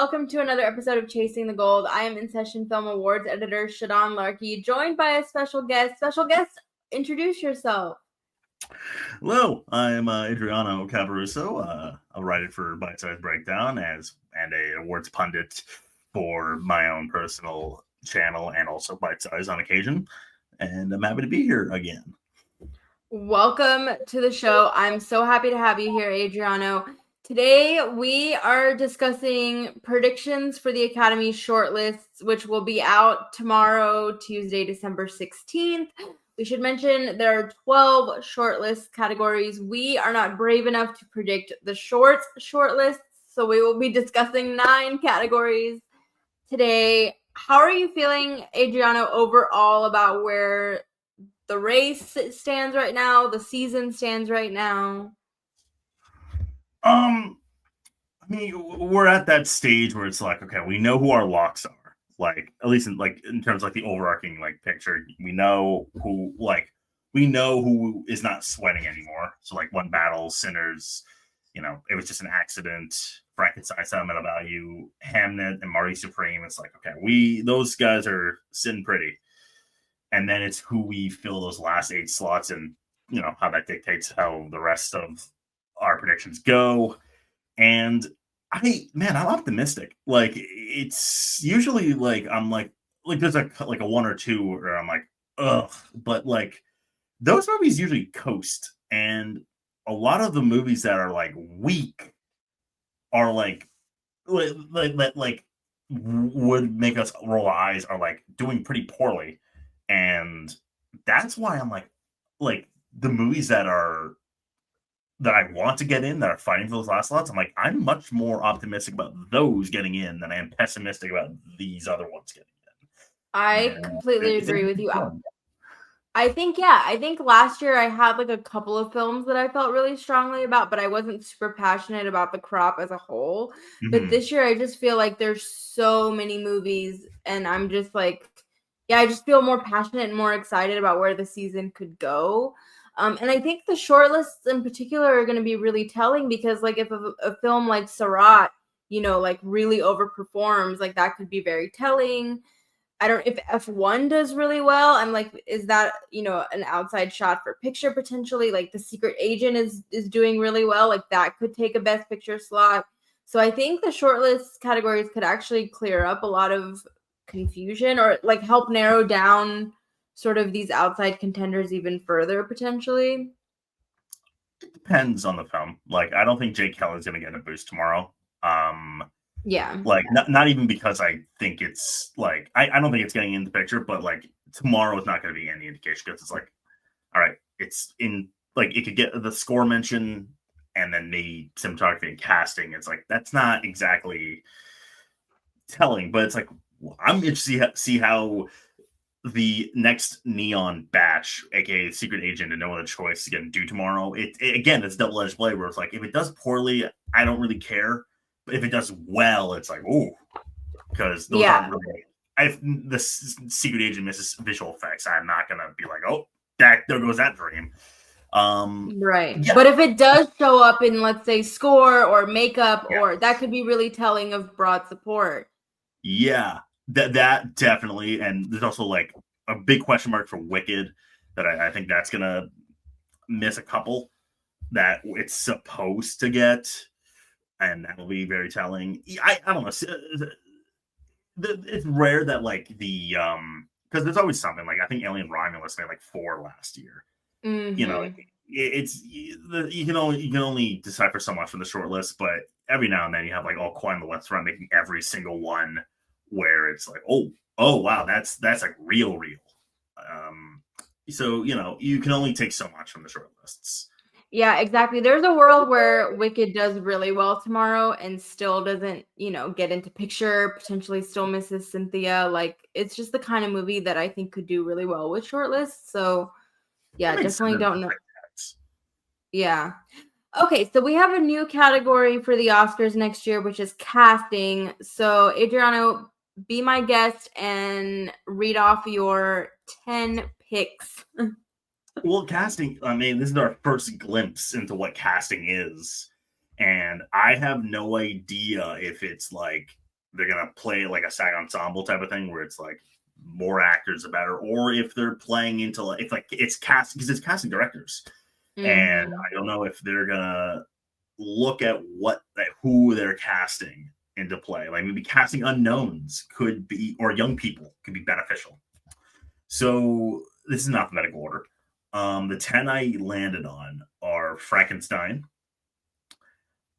welcome to another episode of Chasing the Gold. I am In Session Film Awards editor Shadan Larkey, joined by a special guest. Special guest, introduce yourself. Hello, I'm Adriano Caporusso, a writer for Bitesize Breakdown and a awards pundit for my own personal channel and also Bitesize on occasion. And I'm happy to be here again. Welcome to the show. I'm so happy to have you here, Adriano. Today, we are discussing predictions for the Academy shortlists, which will be out tomorrow, Tuesday, December 16th. We should mention there are 12 shortlist categories. We are not brave enough to predict the shortlists, so we will be discussing 9 categories today. How are you feeling, Adriano, overall about where the race stands right now, the season stands right now? I mean, we're at that stage where it's like, okay, we know who our locks are. Like, at least in terms of like the overarching like picture, we know who is not sweating anymore. So like One Battle, Sinners, it was just an accident. Frankenstein Sentimental Value, Hamnet, and Marty Supreme. It's like, okay, those guys are sitting pretty. And then it's who we fill those last 8 slots, and how that dictates how the rest of our predictions go. And I'm optimistic. Like, it's usually like I'm like there's a 1 or 2 where I'm like, ugh, but like those movies usually coast, and a lot of the movies that are like weak are like would make us roll our eyes are like doing pretty poorly. And that's why I'm like the movies that I want to get in, that are fighting for those last slots, I'm much more optimistic about those getting in than I am pessimistic about these other ones getting in. I completely agree with you. I think last year I had like a couple of films that I felt really strongly about, but I wasn't super passionate about the crop as a whole. Mm-hmm. But this year I just feel like there's so many movies, and I'm just like, I just feel more passionate and more excited about where the season could go. And I think the shortlists in particular are going to be really telling, because like if a film like Sarat, like really overperforms, like that could be very telling. I don't if F1 does really well, I'm like, is that, an outside shot for picture potentially? Like The Secret Agent is doing really well, like that could take a best picture slot. So I think the shortlist categories could actually clear up a lot of confusion, or like help narrow down sort of these outside contenders even further potentially. It depends on the film. Like, I don't think Jake Kelly's going to get a boost tomorrow. Yeah. Like, not even because I think it's like, I don't think it's getting in the picture, but like tomorrow is not going to be any indication, because it's like, all right, it's in, like, it could get the score mention and then maybe cinematography and casting. It's like, that's not exactly telling, but it's like, I'm interested to see how the next Neon batch, aka Secret Agent and No Other Choice, is going to do tomorrow. Again, it's double-edged blade, where it's like, if it does poorly, I don't really care. But if it does well, it's like, ooh, because those aren't really. If the Secret Agent misses visual effects, I'm not gonna be like, oh, there goes that dream. Right. Yeah. But if it does show up in, let's say, score or makeup, or that could be really telling of broad support. Yeah, that definitely. And there's also like a big question mark for Wicked, that I think that's gonna miss a couple that it's supposed to get. And that will be very telling. I don't know. It's rare that like because there's always something. Like, I think Alien Romulus made like 4 last year. Mm-hmm. You can only decipher so much from the short list, but every now and then you have like All Quiet on the Western Front making every single one, where it's like, oh wow, that's like real. So you can only take so much from the short lists. Yeah, exactly. There's a world where Wicked does really well tomorrow and still doesn't, get into picture, potentially still misses Cynthia. Like, it's just the kind of movie that I think could do really well with shortlists. So, yeah, definitely don't know. Yeah. Okay, so we have a new category for the Oscars next year, which is casting. So, Adriano, be my guest and read off your 10 picks. Well, casting, I mean, this is our first glimpse into what casting is. And I have no idea if it's like they're gonna play like a SAG ensemble type of thing where it's like more actors the better, or if they're playing into like if like it's cast because it's casting directors, and I don't know if they're gonna look at who they're casting into play. Like maybe casting unknowns could be, or young people could be beneficial. So this is in alphabetical order. The 10 I landed on are Frankenstein,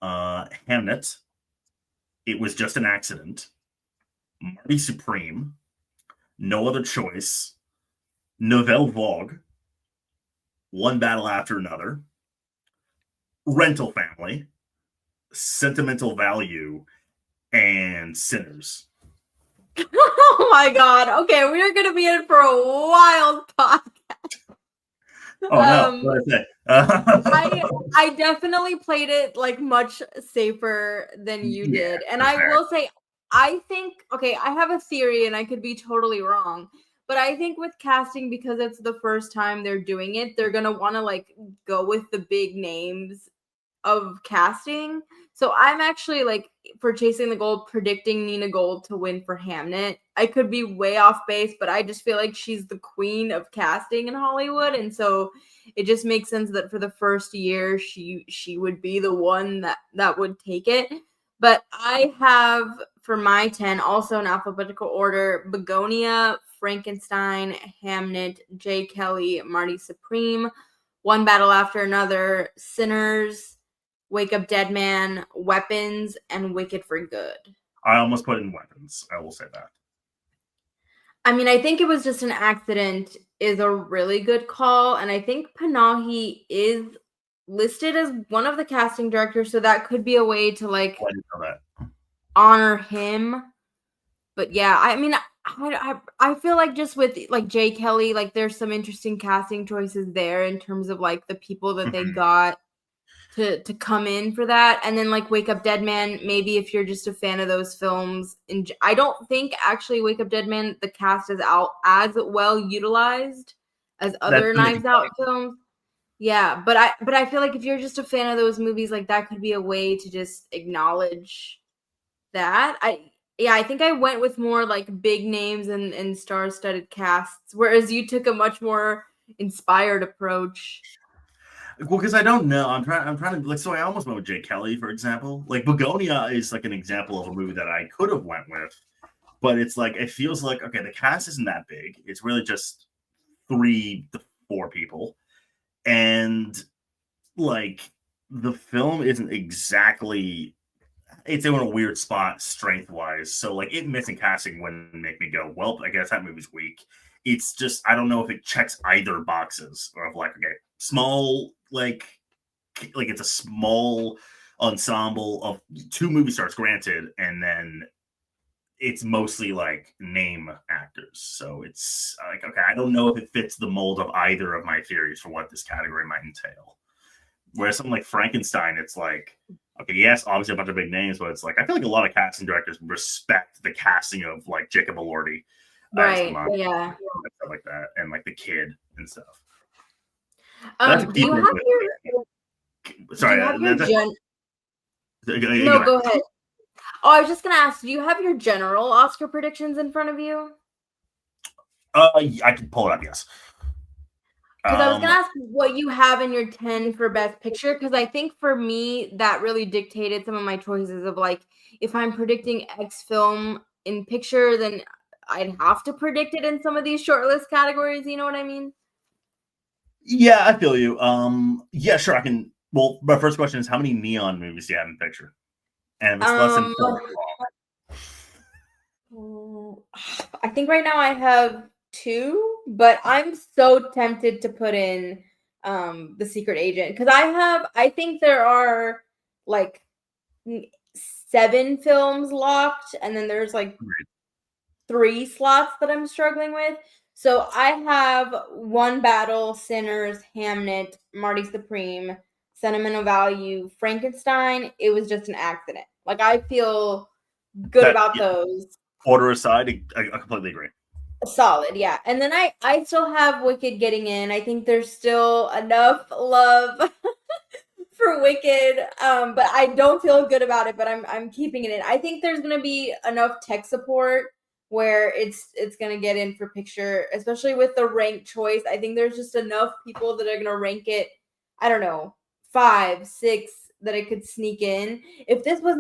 Hamnet, It Was Just an Accident, Marty Supreme, No Other Choice, Nouvelle Vogue, One Battle After Another, Rental Family, Sentimental Value, and Sinners. Oh my god. Okay, we are gonna be in for a wild podcast. Oh no, what did I say? I definitely played it like much safer than you did. And I will say, I think, okay, I have a theory and I could be totally wrong, but I think with casting, because it's the first time they're doing it, they're gonna want to like go with the big names of casting. So I'm actually like for Chasing the Gold predicting Nina Gold to win for Hamnet. I could be way off base, but I just feel like she's the queen of casting in Hollywood, and so it just makes sense that for the first year she would be the one that would take it. But I have for my 10 also in alphabetical order: Begonia, Frankenstein, Hamnet, J. Kelly, Marty Supreme, One Battle After Another, Sinners, Wake Up Dead Man, Weapons, and Wicked for Good. I almost put in Weapons. I will say that. I mean, I think It Was Just an Accident is a really good call, and I think Panahi is listed as one of the casting directors, so that could be a way to like honor him. But yeah, I mean, I feel like just with like Jay Kelly, like there's some interesting casting choices there in terms of like the people that they got to come in for that. And then like Wake Up Dead Man, maybe if you're just a fan of those films. And I don't think actually Wake Up Dead Man, the cast is out as well utilized as other Knives Out films. Yeah, but I feel like if you're just a fan of those movies, like that could be a way to just acknowledge that. I think I went with more like big names and star-studded casts, whereas you took a much more inspired approach. Well, because I don't know. I'm trying to like. So I almost went with Jay Kelly, for example. Like Begonia is like an example of a movie that I could have went with, but it's like it feels like okay, the cast isn't that big. It's really just 3 to 4 people, and like the film isn't exactly. It's in a weird spot strength wise. So like it missing casting wouldn't make me go, well, I guess that movie's weak. It's just I don't know if it checks either boxes or if like okay, small like it's a small ensemble of 2 movie stars, granted, and then it's mostly like name actors. So it's like okay, I don't know if it fits the mold of either of my theories for what this category might entail. Whereas something like Frankenstein, it's like okay, yes, obviously a bunch of big names, but it's like I feel like a lot of casting directors respect the casting of like Jacob Elordi, right? Yeah, and stuff like that, and like the kid and stuff. Do you have your? Sorry, no, go ahead. Oh, I was just gonna ask, do you have your general Oscar predictions in front of you? I can pull it up, yes. Because I was gonna ask what you have in your 10 for Best Picture, because I think for me that really dictated some of my choices of like if I'm predicting X film in picture, then I'd have to predict it in some of these shortlist categories. You know what I mean? Yeah, I feel you. Yeah, sure. I can. Well, my first question is, how many neon movies do you have in picture? And if it's less than 4, I think right now I have 2, but I'm so tempted to put in The Secret Agent because I think there are like 7 films locked, and then there's like 3 slots that I'm struggling with. So I have One Battle, Sinners, Hamnet, Marty Supreme, Sentimental Value, Frankenstein. It Was Just an Accident. Like I feel good about those. Order aside, I completely agree. Solid, yeah. And then I still have Wicked getting in. I think there's still enough love for for Wicked, but I don't feel good about it. But I'm keeping it in. I think there's gonna be enough tech support where it's gonna get in for picture, especially with the rank choice. I think there's just enough people that are gonna rank it. I don't know, 5, 6 that it could sneak in. If this was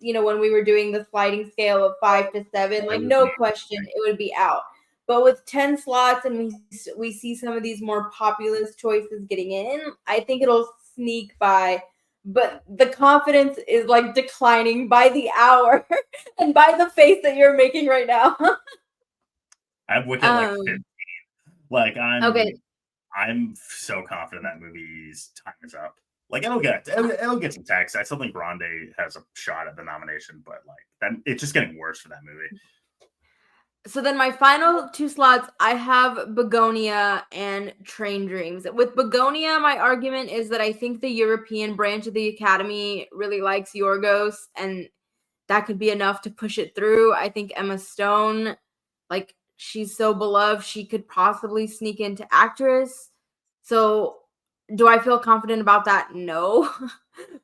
when we were doing the sliding scale of 5 to 7, like no question, it would be out. But with 10 slots and we see some of these more populist choices getting in, I think it'll sneak by. But the confidence is like declining by the hour and by the face that you're making right now. I have Wicked like 15. Like Okay. I'm so confident that movie's time is up. Like it'll get some text. I still think Grande has a shot at the nomination, but like it's just getting worse for that movie. So then my final 2 slots, I have Begonia and Train Dreams. With Begonia, my argument is that I think the European branch of the Academy really likes Yorgos, and that could be enough to push it through. I think Emma Stone, like, she's so beloved, she could possibly sneak into actress. So do I feel confident about that? No.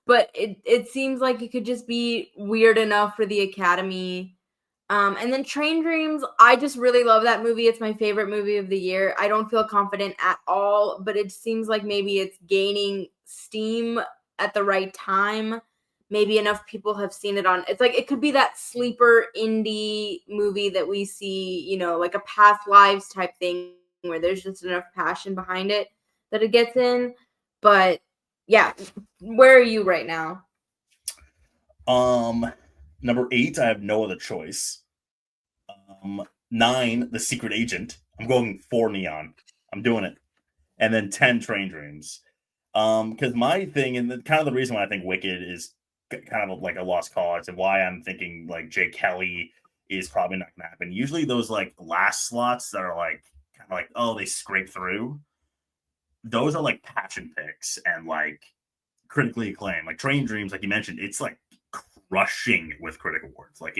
But it seems like it could just be weird enough for the Academy. And then Train Dreams, I just really love that movie. It's my favorite movie of the year. I don't feel confident at all, but it seems like maybe it's gaining steam at the right time. Maybe enough people have seen it on. It's like it could be that sleeper indie movie that we see, like a past lives type thing where there's just enough passion behind it that it gets in. But yeah, where are you right now? Number 8, I have No Other Choice. 9, The Secret Agent. I'm going 4 Neon. I'm doing it. And then 10, Train Dreams. Because my thing, and kind of the reason why I think Wicked is kind of like a lost cause, and why I'm thinking like Jay Kelly is probably not going to happen. Usually those like last slots that are like kind of like, oh, they scrape through. Those are like passion picks and like critically acclaimed. Like Train Dreams, like you mentioned, it's like crushing with critic awards. Like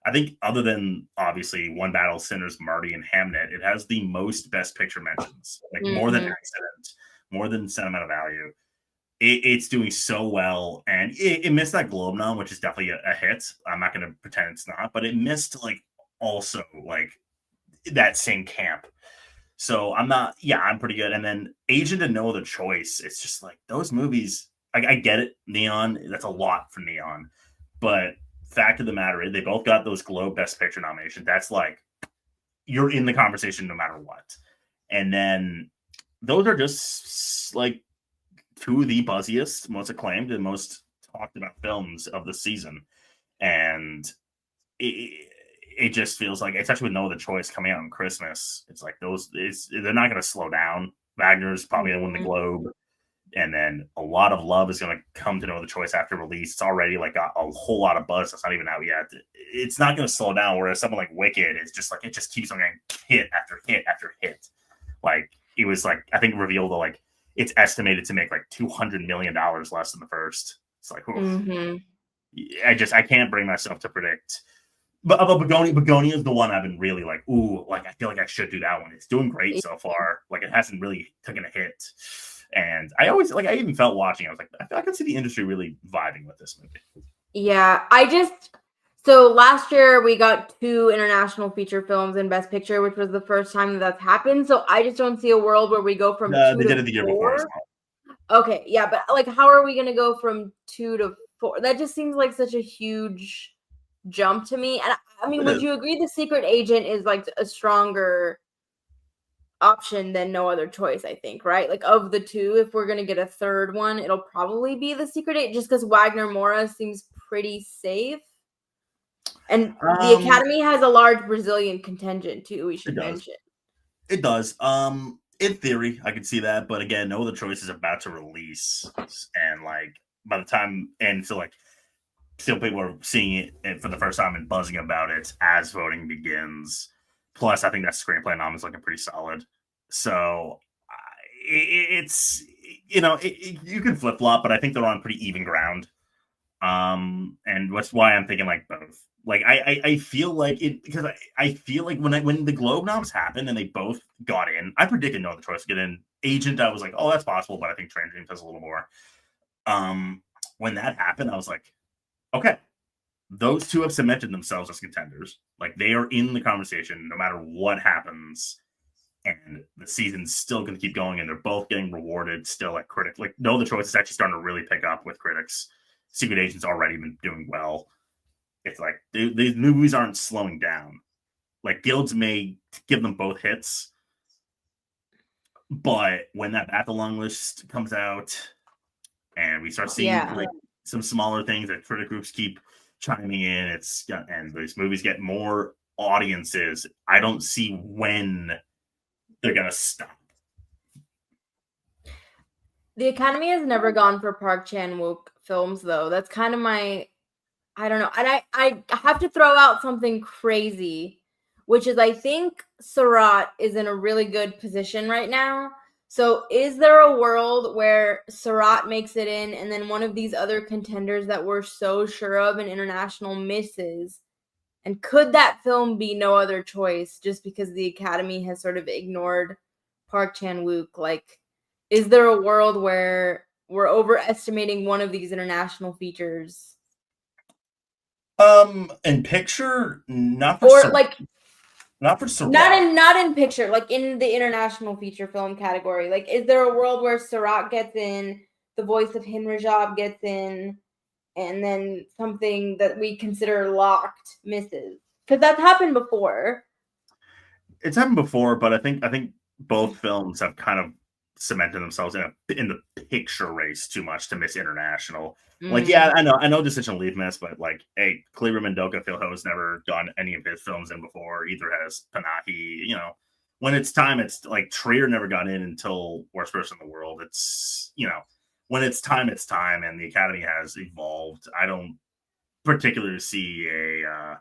I think other than obviously One Battle, Sinners, Marty, and Hamnet, it has the most Best Picture mentions. Like more than Accident, more than Sentimental Value. It's doing so well, and it missed that Globe nom, which is definitely a hit. I'm not going to pretend it's not, but it missed like also like that same camp. So I'm pretty good. And then Agent and No Other Choice. It's just like those movies. I get it, Neon. That's a lot for Neon, but fact of the matter is, they both got those Globe Best Picture nominations. That's like you're in the conversation no matter what. And then those are just like 2 of the buzziest, most acclaimed, and most talked about films of the season. And it just feels like, especially with No Other Choice coming out on Christmas, it's like they're not going to slow down. Wagner's probably going to win the Globe. And then a lot of love is going to come to No Other Choice after release. It's already like got a whole lot of buzz that's not even out yet. It's not going to slow down. Whereas something like Wicked, it's just like it just keeps on getting hit after hit after hit. Like it was like I think revealed that like it's estimated to make like $200 million less than the first. It's like I can't bring myself to predict. But Begonia is the one I've been really like, ooh, like I feel like I should do that one. It's doing great so far. Like it hasn't really taken a hit. And I even felt watching, I was like, I can see the industry really vibing with this movie. Yeah, so last year we got 2 international feature films in Best Picture, which was the first time that's happened. So I just don't see a world where we go from 2 they to did it the year 4. before as well. Okay, yeah, but like, how are we gonna go from 2 to 4? That just seems like such a huge jump to me. And I mean, would you agree The Secret Agent is like a stronger option than No Other Choice, I think, right? Like of the 2, if we're gonna get a third one, it'll probably be The Secret Agent, just because Wagner Moura seems pretty safe. And the Academy has a large Brazilian contingent too, we should mention. It does. In theory, I could see that, but again, No Other Choice is about to release, and like by the time, and so like still people are seeing it for the first time and buzzing about it as voting begins. Plus, I think that screenplay nom is looking pretty solid. So it's you can flip flop, but I think they're on pretty even ground. And that's why I'm thinking like both Like I feel like it because I feel like when the Globe noms happened and they both got in, I predicted No Other Choice to get in. Agent, I was like, oh, that's possible, but I think Train Dreams has a little more. When that happened, I was like, okay, those two have cemented themselves as contenders. Like they are in the conversation no matter what happens, and the season's still going to keep going, and they're both getting rewarded still at critics. Like No Other Choice is actually starting to really pick up with critics. Secret Agent's already been doing well. It's like these movies aren't slowing down. Like guilds may give them both hits, but when that At the Long List comes out and we start seeing like some smaller things that critic groups keep chiming in, and these movies get more audiences, I don't see when they're gonna stop. The Academy has never gone for Park Chan-wook films, though. That's kind of my, I don't know. And I have to throw out something crazy, which is I think Sarat is in a really good position right now. So is there a world where Sarat makes it in and then one of these other contenders that we're so sure of in international misses? And could that film be No Other Choice just because the Academy has sort of ignored Park Chan-wook? Like, is there a world where we're overestimating one of these international features? In picture, not for Or like not for Sarat. not in picture, like in the international feature film category. Like, is there a world where Sarat gets in, the voice of Hin Rajab gets in, and then something that we consider locked misses? Because that's happened before. It's happened before, but I think both films have kind of cemented themselves in the picture race too much to miss international. Like, yeah, I know Decision Leave miss, but like, hey, Kleber Mendoka, Phil Ho's never done any of his films in before. Either has Panahi. You know, when it's time, it's like Trier never got in until Worst Person in the World. It's when it's time, and the Academy has evolved. I don't particularly see a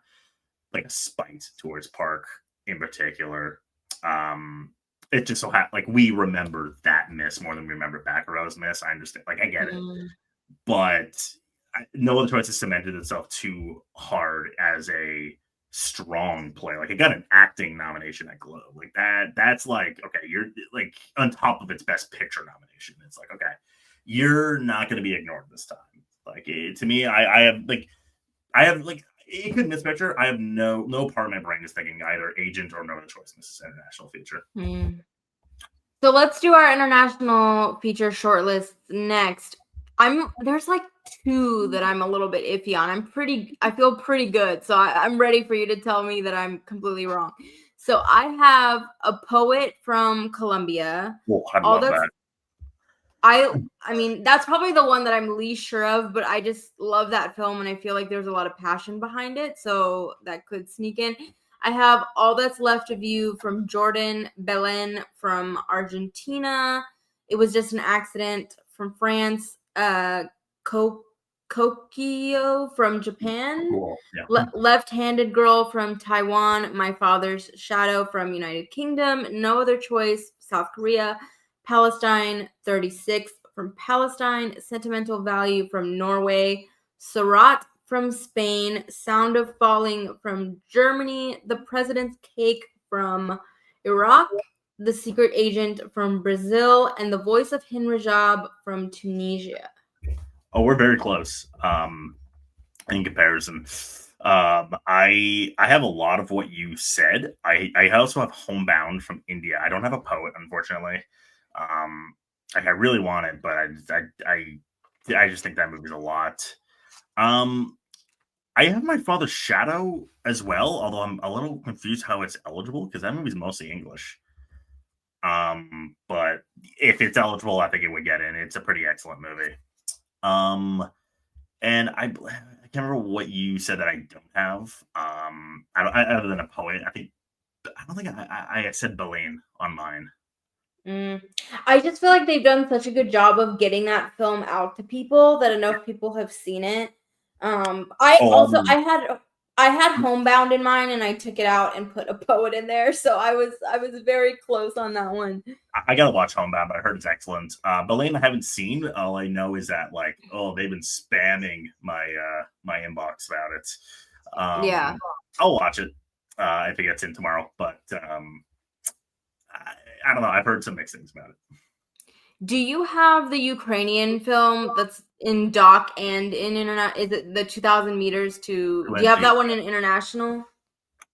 like a spite towards Park in particular. It just so like we remember that miss more than we remember Baccarat's miss. I understand, like I get it, but No Other Choice has cemented itself too hard as a strong play. Like it got an acting nomination at Globe. Like that's like okay, you're like on top of its Best Picture nomination. It's like okay, you're not going to be ignored this time. Like to me, I have like it could miss picture. I have no part of my brain is thinking either Agent or No Other Choice misses international feature. So let's do our international feature shortlist next. There's like two that I'm a little bit iffy on. I feel pretty good. So I'm ready for you to tell me that I'm completely wrong. So I have A Poet from Colombia. Oh, I love that. I mean, that's probably the one that I'm least sure of, but I just love that film and I feel like there's a lot of passion behind it. So that could sneak in. I have All That's Left of You from Jordan, Belen from Argentina. It Was Just an Accident from France. Kokio from Japan. Cool. Yeah. Left-Handed Girl from Taiwan. My Father's Shadow from United Kingdom. No Other Choice, South Korea. Palestine 36 from Palestine. Sentimental Value from Norway. Sarat from Spain, Sound of Falling from Germany, The President's Cake from Iraq, The Secret Agent from Brazil, and The Voice of Hin Rajab from Tunisia. Oh, we're very close in comparison. I have a lot of what you said. I also have Homebound from India. I don't have A Poet, unfortunately. Like I really want it, but I just think that movie's a lot. I have My Father's Shadow as well, although I'm a little confused how it's eligible because that movie's mostly English. But if it's eligible, I think it would get in. It's a pretty excellent movie. And I can't remember what you said that I don't have. Other than A Poet, I don't think I said Belen on mine. I just feel like they've done such a good job of getting that film out to people that enough people have seen it. I had Homebound in mind and I took it out and put A Poet in there, so I was very close on that one. I gotta watch Homebound, but I heard it's excellent. Belen I haven't seen. All I know is that like, oh, they've been spamming my my inbox about it. Yeah. I'll watch it if it gets in tomorrow, but I don't know. I've heard some mixed things about it. Do you have the Ukrainian film that's in doc and in internet? Is it the 2,000 meters to? Do you have that one in international?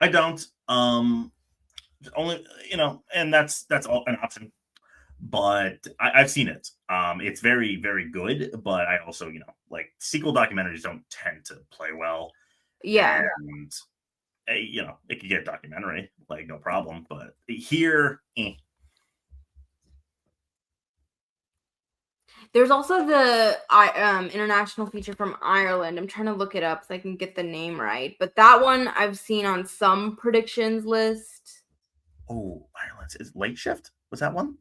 I don't. Only and that's all an option. But I've seen it. It's very very good. But I also like sequel documentaries don't tend to play well. Yeah. And it could get a documentary, like no problem. But here, There's also the international feature from Ireland. I'm trying to look it up so I can get the name right. But that one I've seen on some predictions list. Oh, Ireland is Late Shift. Was that one?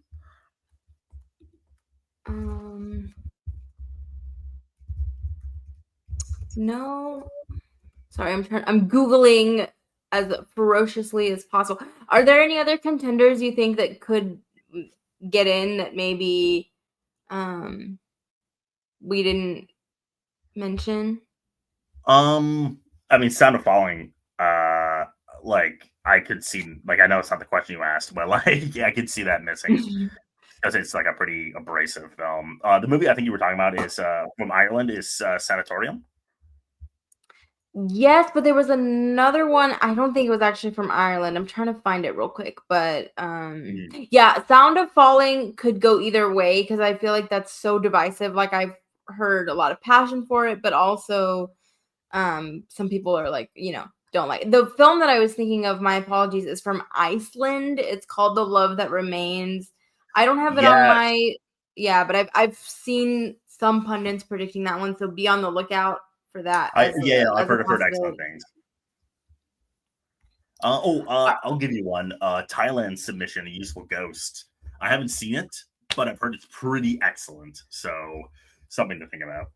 No. Sorry, I'm Googling as ferociously as possible. Are there any other contenders you think that could get in that maybe we didn't mention? I mean, Sound of Falling. Like I could see, like I know it's not the question you asked, but like yeah, I could see that missing because it's like a pretty abrasive film. The movie I think you were talking about is from Ireland is Sanatorium. Yes, but there was another one. I don't think it was actually from Ireland. I'm trying to find it real quick, but yeah, Sound of Falling could go either way because I feel like that's so divisive. Like I've heard a lot of passion for it, but also some people are like, don't like it. The film that I was thinking of, my apologies, is from Iceland. It's called The Love That Remains. I don't have it on Yes, my but I've seen some pundits predicting that one, so be on the lookout for that I've as a heard excellent possibility. things. I'll give you one. Thailand submission, A Useful Ghost. I haven't seen it, but I've heard it's pretty excellent. So something to think about.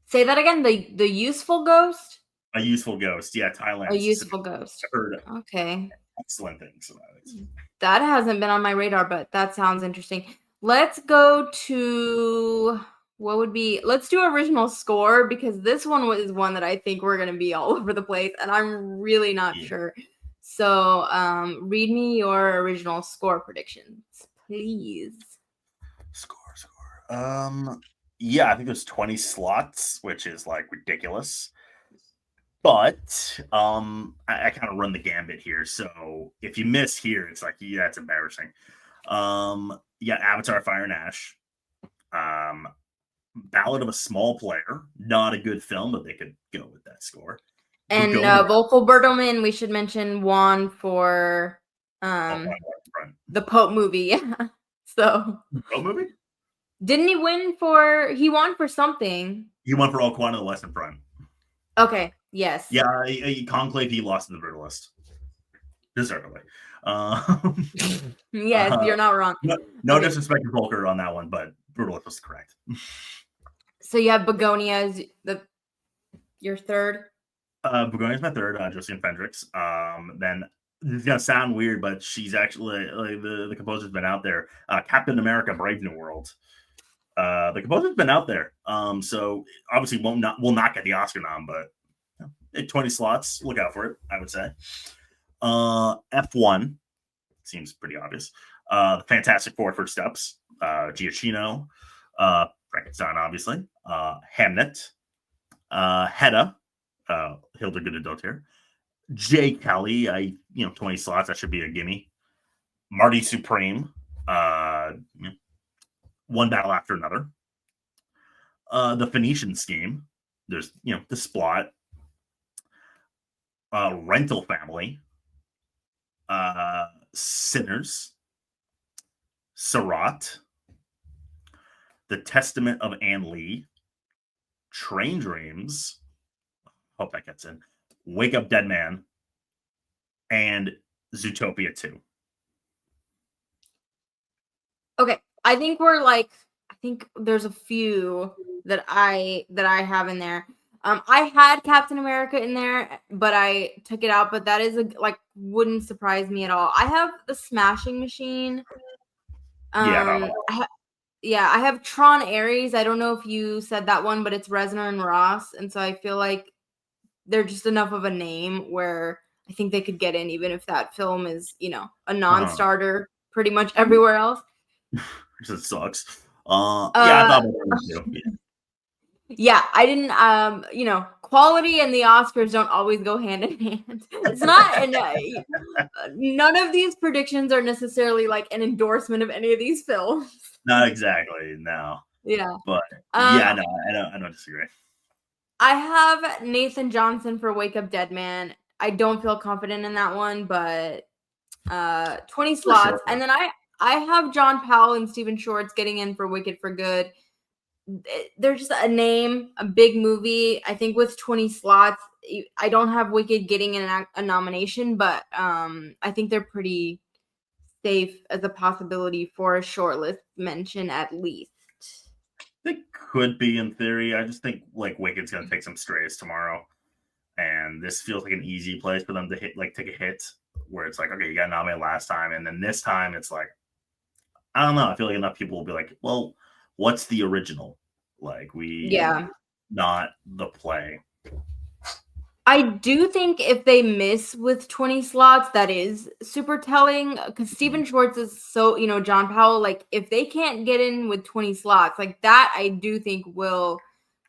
Say that again. The useful ghost. A Useful Ghost. Yeah, A Thailand's useful submission. ghost. I've heard Okay, excellent things about it. that hasn't been on my radar, but that sounds interesting. Let's go to what would be. Let's do original score because this one is one that I think we're gonna be all over the place, and I'm really not sure. So, read me your original score predictions, please. Score. Yeah, I think there's 20 slots, which is like ridiculous. But I kind of run the gambit here. So if you miss here, it's like, yeah, it's embarrassing. Yeah, Avatar Fire and Ash. Ballad of a Small Player. Not a good film, but they could go with that score. And Begonia. Volkel Bertelmann, we should mention won for the Pope movie. So Pope movie? didn't he win for? He won for something. He won for All Quiet on the Western Front. Okay. Yes. Yeah, Conclave. He lost in the Brutalist. Deservedly. Yes, you're not wrong. No disrespect to Volker on that one, but Brutalist was correct. So you have Begonia as your third. Begonia is my third. Josephine Fendricks. Then this is gonna sound weird, but she's actually like the composer's been out there. Captain America: Brave New World. The composer's been out there. So obviously will not get the Oscar nom, but 20 slots. Look out for it. I would say. F1 seems pretty obvious. The Fantastic Four: First Steps. Giacchino. Frankenstein, obviously. Hamnet. Hedda. Hildegard Dottir. Jay Kelly, 20 slots. That should be a gimme. Marty Supreme. One Battle After Another. The Phoenician Scheme. There's, the Splot. Rental Family. Sinners. Surratt. The Testament of Anne Lee. Train Dreams. Hope that gets in. Wake Up Dead Man. And Zootopia 2. Okay. I think there's a few that I have in there. I had Captain America in there, but I took it out. But that is wouldn't surprise me at all. I have the Smashing Machine. I have Tron Ares. I don't know if you said that one, but it's Reznor and Ross, and so I feel like they're just enough of a name where I think they could get in, even if that film is, a non-starter pretty much everywhere else. It sucks. Yeah, I thought about that too. Yeah. Yeah, I didn't. Quality and the Oscars don't always go hand in hand. It's not, and none of these predictions are necessarily like an endorsement of any of these films. Not exactly, no. Yeah, but yeah, no, I don't disagree. I have Nathan Johnson for Wake Up Dead Man. I don't feel confident in that one, but 20 slots, sure. and then I have John Powell and Stephen Schwartz getting in for Wicked for Good. They're just a name, a big movie. I think with 20 slots, I don't have Wicked getting a nomination, but I think they're pretty safe as a possibility for a shortlist mention at least. They could be in theory. I just think like Wicked's gonna take some strays tomorrow, and this feels like an easy place for them to take a hit. Where it's like, okay, you got nominated last time, and then this time it's like, I don't know. I feel like enough people will be like, well, what's the original? Like not the play. I do think if they miss with 20 slots, that is super telling because Stephen Schwartz is so, John Powell, like if they can't get in with 20 slots, like that, I do think will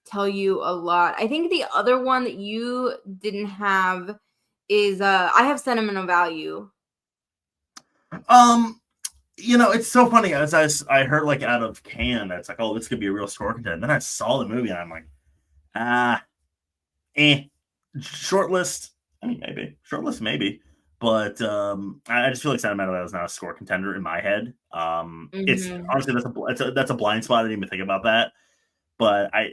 tell you a lot. I think the other one that you didn't have is I have Sentimental Value. It's so funny as I heard like out of Cannes, it's like, oh, this could be a real score contender. Then I saw the movie and I'm like, shortlist. I mean, maybe, but I just feel like Sentimental Value is not a score contender in my head. It's honestly that's a blind spot. I didn't even think about that, but I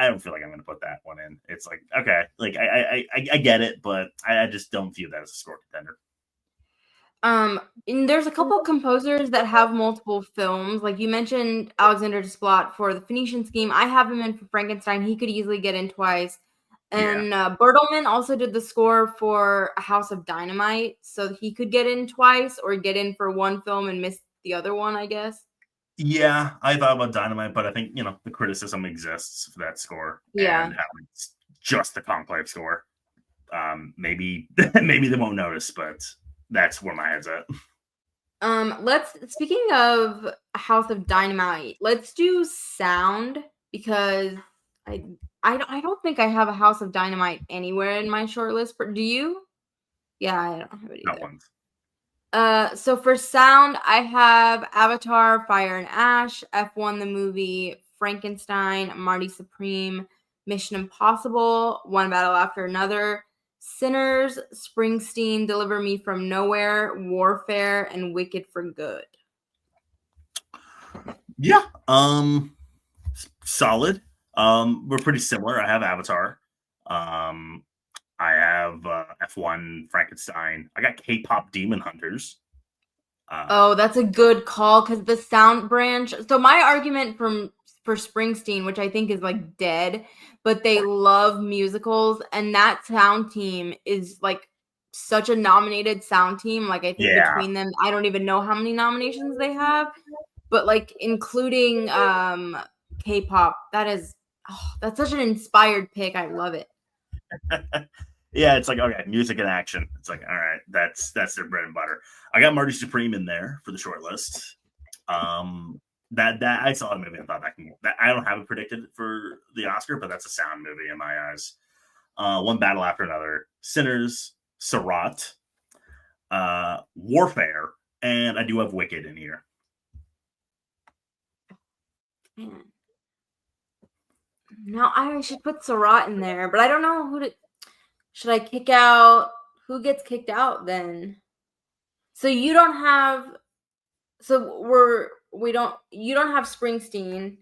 don't feel like I'm going to put that one in. It's like, okay, like I get it, but I just don't view that as a score contender. And there's a couple composers that have multiple films. Like you mentioned Alexander Desplat for The Phoenician Scheme. I have him in for Frankenstein. He could easily get in twice. And Bertelman also did the score for A House of Dynamite. So he could get in twice or get in for one film and miss the other one, I guess. Yeah, I thought about Dynamite, but I think, the criticism exists for that score. Yeah. And how it's just the Conclave score. Maybe they won't notice, but that's where my head's at. Speaking of House of Dynamite, let's do sound because I don't think I have a House of Dynamite anywhere in my short list. Do you? Yeah, I don't have it either. Not once. So for sound, I have Avatar, Fire and Ash, F1 the movie, Frankenstein, Marty Supreme, Mission Impossible, One Battle After Another, Sinners, Springsteen, Deliver Me from Nowhere, Warfare, and Wicked for Good. Yeah. Solid. We're pretty similar. I have Avatar. I have F1 Frankenstein. I got K-pop Demon Hunters. That's a good call because the sound branch. So my argument for Springsteen, which I think is like dead, but they love musicals, and that sound team is like such a nominated sound team. Like I think between them, I don't even know how many nominations they have, but like including K-pop, that's such an inspired pick. I love it. Yeah, it's like, okay, music and action. It's like, all right, that's their bread and butter. I got Marty Supreme in there for the short list. That I saw the movie and thought I don't have it predicted for the Oscar, but that's a sound movie in my eyes. One Battle After Another, Sinners, Surratt, Warfare, and I do have Wicked in here. No, I should put Surratt in there, but I don't know who to. Should I kick out? Who gets kicked out then? So you don't have. So You don't have Springsteen,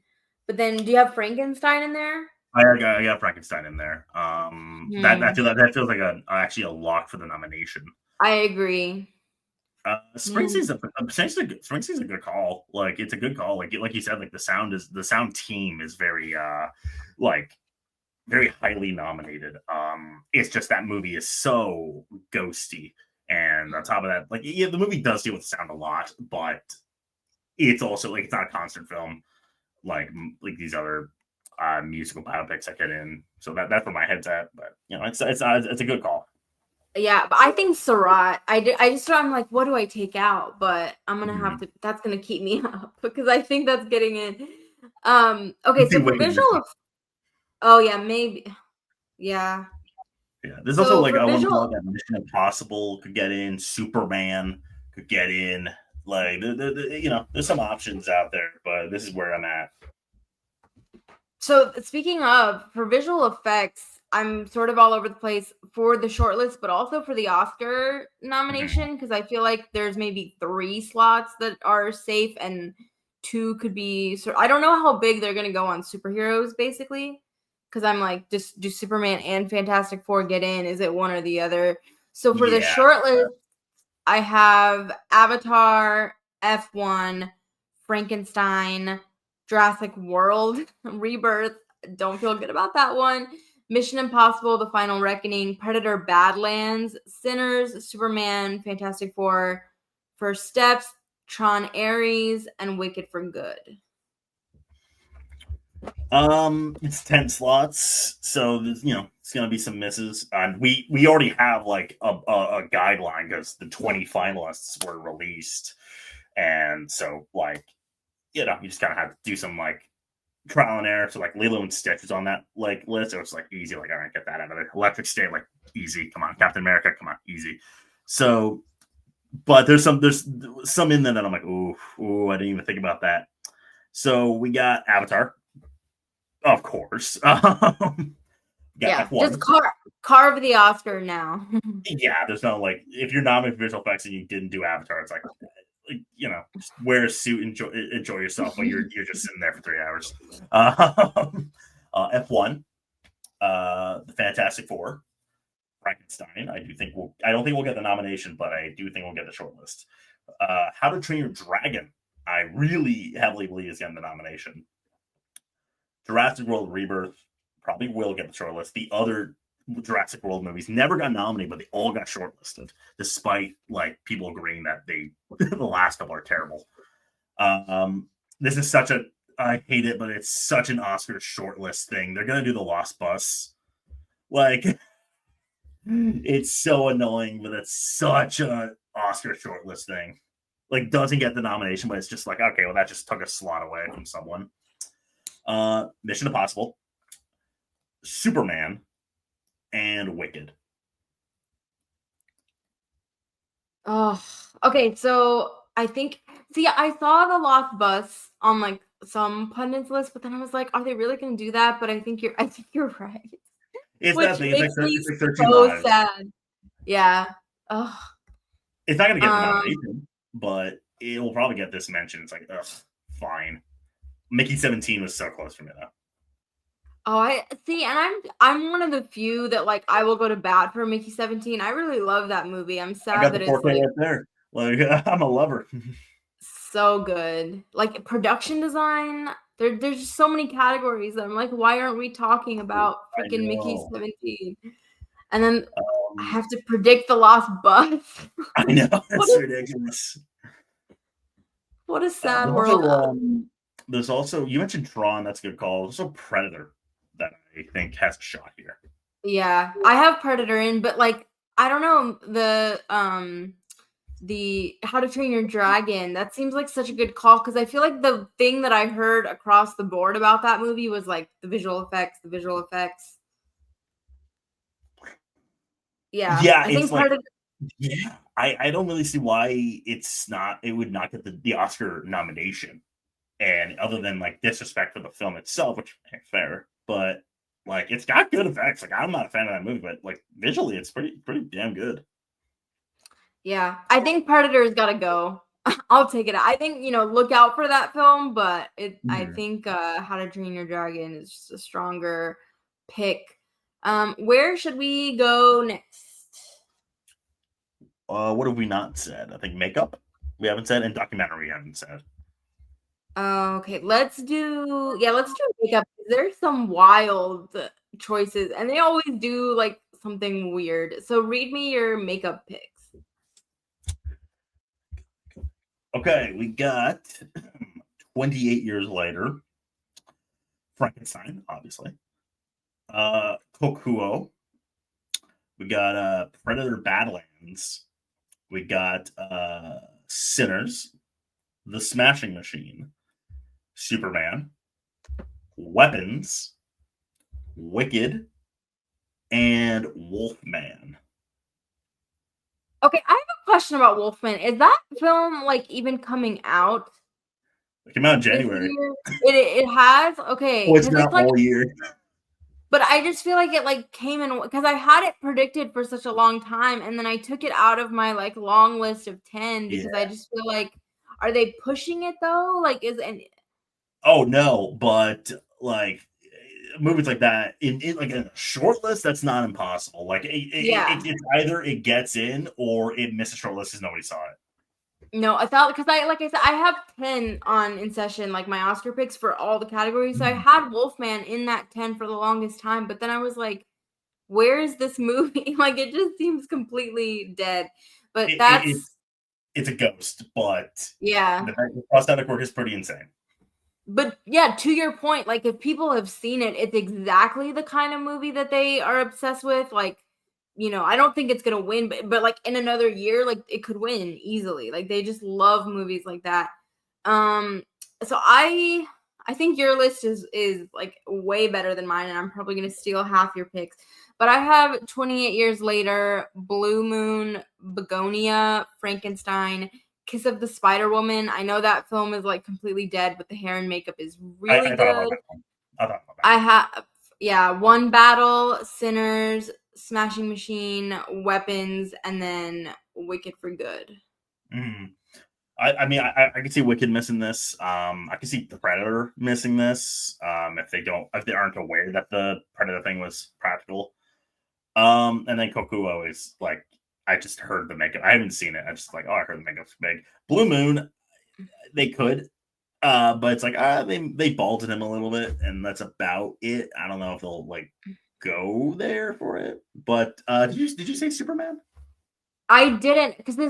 but then do you have Frankenstein in there? I got Frankenstein in there. That feels like actually a lock for the nomination. I agree. Springsteen's a good call. Like it's a good call. Like you said, like the sound team is very very highly nominated. It's just that movie is so ghosty, and on top of that, like the movie does deal with sound a lot, but it's also like it's not a constant film like these other musical biopics I get in. So that's where my head's at. But it's a good call. Yeah, but I think Surratt. I'm like, what do I take out? But I'm gonna have to. That's gonna keep me up because I think that's getting in. Okay, so for visual. Oh yeah, maybe. Yeah. Yeah, there's also like I want to call that Mission Impossible could get in, Superman could get in. Like there's some options out there, but this is where I'm at. So speaking of, for visual effects, I'm sort of all over the place for the shortlist, but also for the Oscar nomination, because I feel like there's maybe 3 slots that are safe and 2 could be. I don't know how big they're gonna go on superheroes, basically, because I'm like, just do Superman and Fantastic Four get in? Is it one or the other? So for the shortlist, I have Avatar, F1, Frankenstein, Jurassic World, Rebirth. Don't feel good about that one. Mission Impossible, The Final Reckoning, Predator, Badlands, Sinners, Superman, Fantastic Four, First Steps, Tron Ares, and Wicked for Good. It's 10 slots, so it's gonna be some misses. And we already have like a guideline because the 20 finalists were released, and so like you just kind of have to do some like trial and error. So like Lilo and Stitch is on that like list, so it's like easy. Like all right, get that out of it. Electric State, like easy. Come on, Captain America, come on, easy. So, but there's some in there that I'm like, ooh, I didn't even think about that. So we got Avatar. Of course. Yeah, F1. Just carve the Oscar now. Yeah, there's no like if you're nominated for visual effects and you didn't do Avatar, it's like just wear a suit, enjoy yourself while you're just sitting there for 3 hours. F1, the Fantastic Four, Frankenstein. I don't think we'll get the nomination, but I do think we'll get the shortlist. How to Train Your Dragon, I really heavily believe is getting the nomination. Jurassic World Rebirth probably will get the shortlist. The other Jurassic World movies never got nominated, but they all got shortlisted, despite like people agreeing that the last couple are terrible. This is I hate it, but it's such an Oscar shortlist thing. They're gonna do The Lost Bus. Like it's so annoying, but it's such a Oscar shortlist thing. Like doesn't get the nomination, but it's just like, okay, well that just took a slot away from someone. Mission Impossible, Superman, and Wicked. Oh, okay. So I saw The Lost Bus on like some pundits list, but then I was like, are they really going to do that? But I think you're right. It's that thing. It's like 13 so lives. Sad. Yeah. Oh. It's not going to get the nomination, but it will probably get this mention. It's like, ugh, fine. Mickey 17 was so close for me though. Oh, I see, and I'm one of the few that like I will go to bat for Mickey 17. I really love that movie. I'm sad that it's like right there. Like I'm a lover. So good. Like production design, there's just so many categories that I'm like, why aren't we talking about freaking Mickey 17? And then I have to predict The Lost Bus. I know, it's ridiculous. What a sad world. There's also, you mentioned Tron, that's a good call. There's also Predator that I think has a shot here. Yeah, I have Predator in, but like, I don't know, the How to Train Your Dragon, that seems like such a good call because I feel like the thing that I heard across the board about that movie was like the visual effects. Yeah, I think like, I don't really see why it would not get the Oscar nomination. And other than like disrespect for the film itself, which ain't fair, but like it's got good effects. Like I'm not a fan of that movie, but like visually it's pretty damn good. Yeah, I think Predator's got to go. I'll take it. I think, look out for that film, but I think How to Train Your Dragon is just a stronger pick. Where should we go next? What have we not said? I think makeup we haven't said, and documentary we haven't said. Okay, let's do makeup. There's some wild choices, and they always do like something weird. So read me your makeup picks. Okay, we got 28 Years Later, Frankenstein, obviously. Kokuo. We got Predator Badlands. We got Sinners, The Smashing Machine, Superman, Weapons, Wicked, and Wolfman. Okay, I have a question about Wolfman. Is that film like even coming out It came out in this January. year? It has? Okay, Oh, it's because been it's out like, all year. but I just feel like it like came in because I had it predicted for such a long time, and then I took it out of my like long list of 10 Yeah. because I just feel like, are they pushing it though? Like, is and Oh no, but like movies like that in like a short list, that's not impossible. Like yeah. it's either it gets in or it misses short list because nobody saw it. No, I thought because I like I said, I have 10 on in session, like my Oscar picks for all the categories. So I had Wolfman in that 10 for the longest time, but then I was like, where is this movie? Like it just seems completely dead. But It, it, that's it's it's a ghost, but yeah. the prosthetic work is pretty insane. But yeah, to your point, like if people have seen it, it's exactly the kind of movie that they are obsessed with. Like, I don't think it's gonna win, but like in another year, like it could win easily. Like they just love movies like that. So I think your list is like way better than mine, and I'm probably gonna steal half your picks. But I have 28 Years Later, Blue Moon, Begonia, Frankenstein, Kiss of the Spider Woman. I know that film is like completely dead, but the hair and makeup is really I thought about good. that one. I thought about that I one. have, yeah, One Battle, Sinners, Smashing Machine, Weapons, and then Wicked for Good. Mhm. I mean, I can see Wicked missing this. I can see the Predator missing this. If they aren't aware that the Predator thing was practical. And then Kokuo is like, I just heard the makeup. I haven't seen it. I just like, oh, I heard the makeup's big. Blue Moon, they could, but it's like they balded him a little bit, and that's about it. I don't know if they'll like go there for it. But did you say Superman? I didn't, because I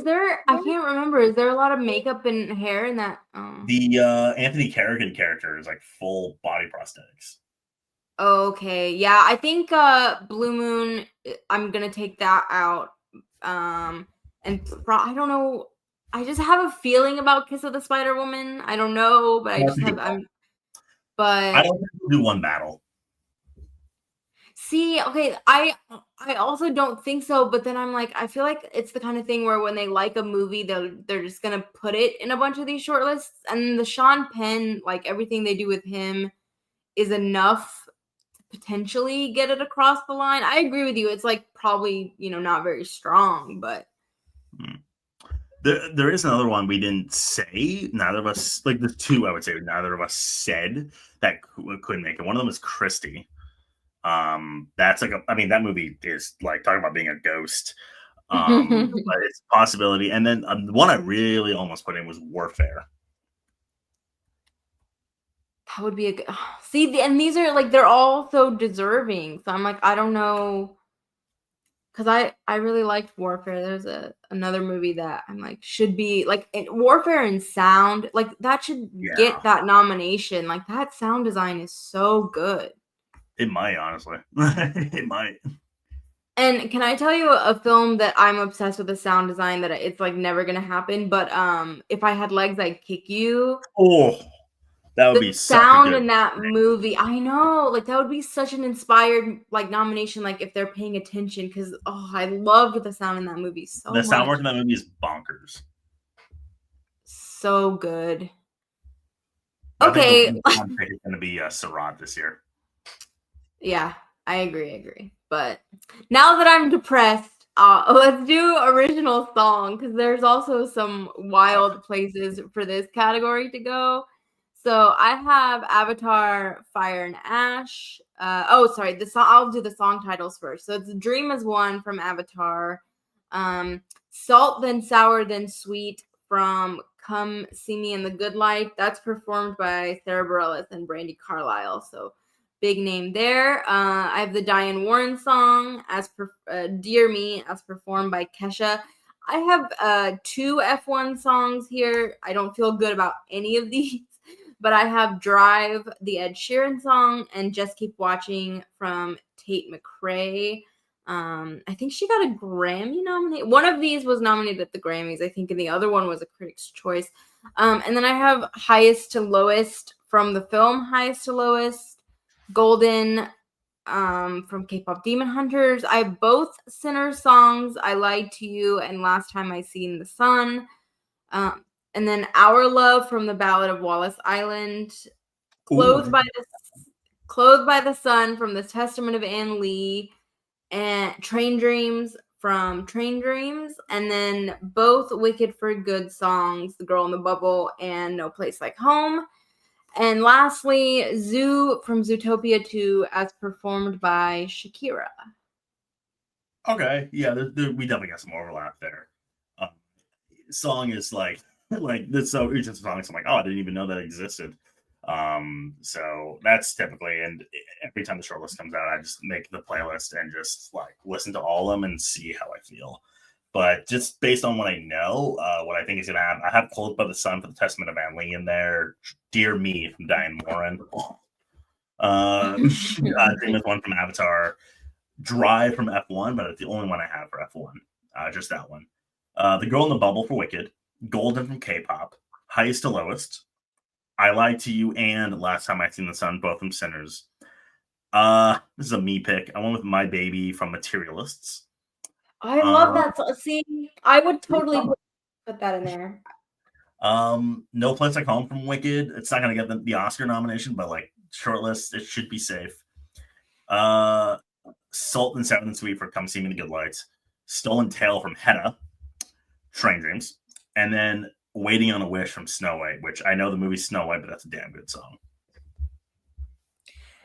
can't remember, is there a lot of makeup and hair in that? Oh. The Anthony Carrigan character is like full body prosthetics. Okay, yeah, I think Blue Moon, I'm gonna take that out. And I don't know. I just have a feeling about Kiss of the Spider Woman. I don't know, but I I don't just think have it will. I but don't think we'll do one battle. see, okay, I also don't think so, but then I'm like, I feel like it's the kind of thing where when they like a movie, they're just gonna put it in a bunch of these shortlists. And the Sean Penn, like everything they do with him is enough to potentially get it across the line. I agree with you. It's like probably, not very strong, but Hmm. There is another one we didn't say. Neither of us, like the two I would say, neither of us said that could make it. One of them is Christie. That's like I mean, that movie is like talking about being a ghost. But it's a possibility. And then the one I really almost put in was Warfare. that would be a good see, and these are like they're all so deserving. So I'm like, I don't know. Because I really liked Warfare. There's another movie that I'm like should be like Warfare and sound like that should Yeah, get that nomination. Like that sound design is so good. it might honestly. It might. And can I tell you a film that I'm obsessed with the sound design that it's like never gonna happen? But If I Had Legs, I'd Kick You. Oh, that would The be such a sound good. in that movie, I know, like that would be such an inspired like nomination, like if they're paying attention, because I loved the sound in that movie so The sound much. work in that movie is bonkers. So good. But I think Okay. the one pick is going to be Sarad this year. Yeah, I agree. But now that I'm depressed, let's do original song because there's also some wild places for this category to go. So I have Avatar, Fire and Ash. Sorry, the song. I'll do the song titles first. So it's Dream is one from Avatar. Salt then sour then sweet from Come See Me in the Good Light. That's performed by Sarah Bareilles and Brandy Carlisle. So big name there. I have the Diane Warren song Dear Me as performed by Kesha. I have two F1 songs here. I don't feel good about any of these. but I have Drive, the Ed Sheeran song, and Just Keep Watching from Tate McRae. I think she got a Grammy nomination. One of these was nominated at the Grammys, I think, and the other one was a Critics' Choice. And then I have Highest to Lowest from the film Highest to Lowest, Golden from K-Pop Demon Hunters. I have both Sinner songs, I Lied to You and Last Time I Seen the Sun. And then Our Love from the Ballad of Wallace Island, Clothed by the Sun from The Testament of Anne Lee, and Train Dreams from Train Dreams, and then both Wicked for Good songs, The Girl in the Bubble and No Place Like Home. And lastly, Zoo from Zootopia 2 as performed by Shakira. Okay, yeah, we definitely got some overlap there. Song is like this, so each of the songs I'm like, oh, I didn't even know that existed. So that's typically, and every time the shortlist comes out, I just make the playlist and just like listen to all of them and see how I feel. But just based on what I know, what I think is gonna happen, I have Clothed by the Sun for the Testament of Anne Lee in there. Dear Me from Diane Warren. Dream is one from Avatar. Drive from F1, but it's the only one I have for F1. Just that one. The Girl in the Bubble for Wicked. Golden from K-pop. Highest to Lowest. I Lied to You and Last Time I Seen the Sun, both from Sinners. This is a me pick. I went with My Baby from Materialists. I love that. See, I would totally put that in there. No Place Like Home from Wicked. It's not going to get the Oscar nomination, but like shortlist, it should be safe. Salt and Seven and Sweet for Come See Me in the Good Lights. Stolen Tale from Hedda. Train Dreams. And then Waiting on a Wish from Snow White, which I know the movie Snow White, but that's a damn good song.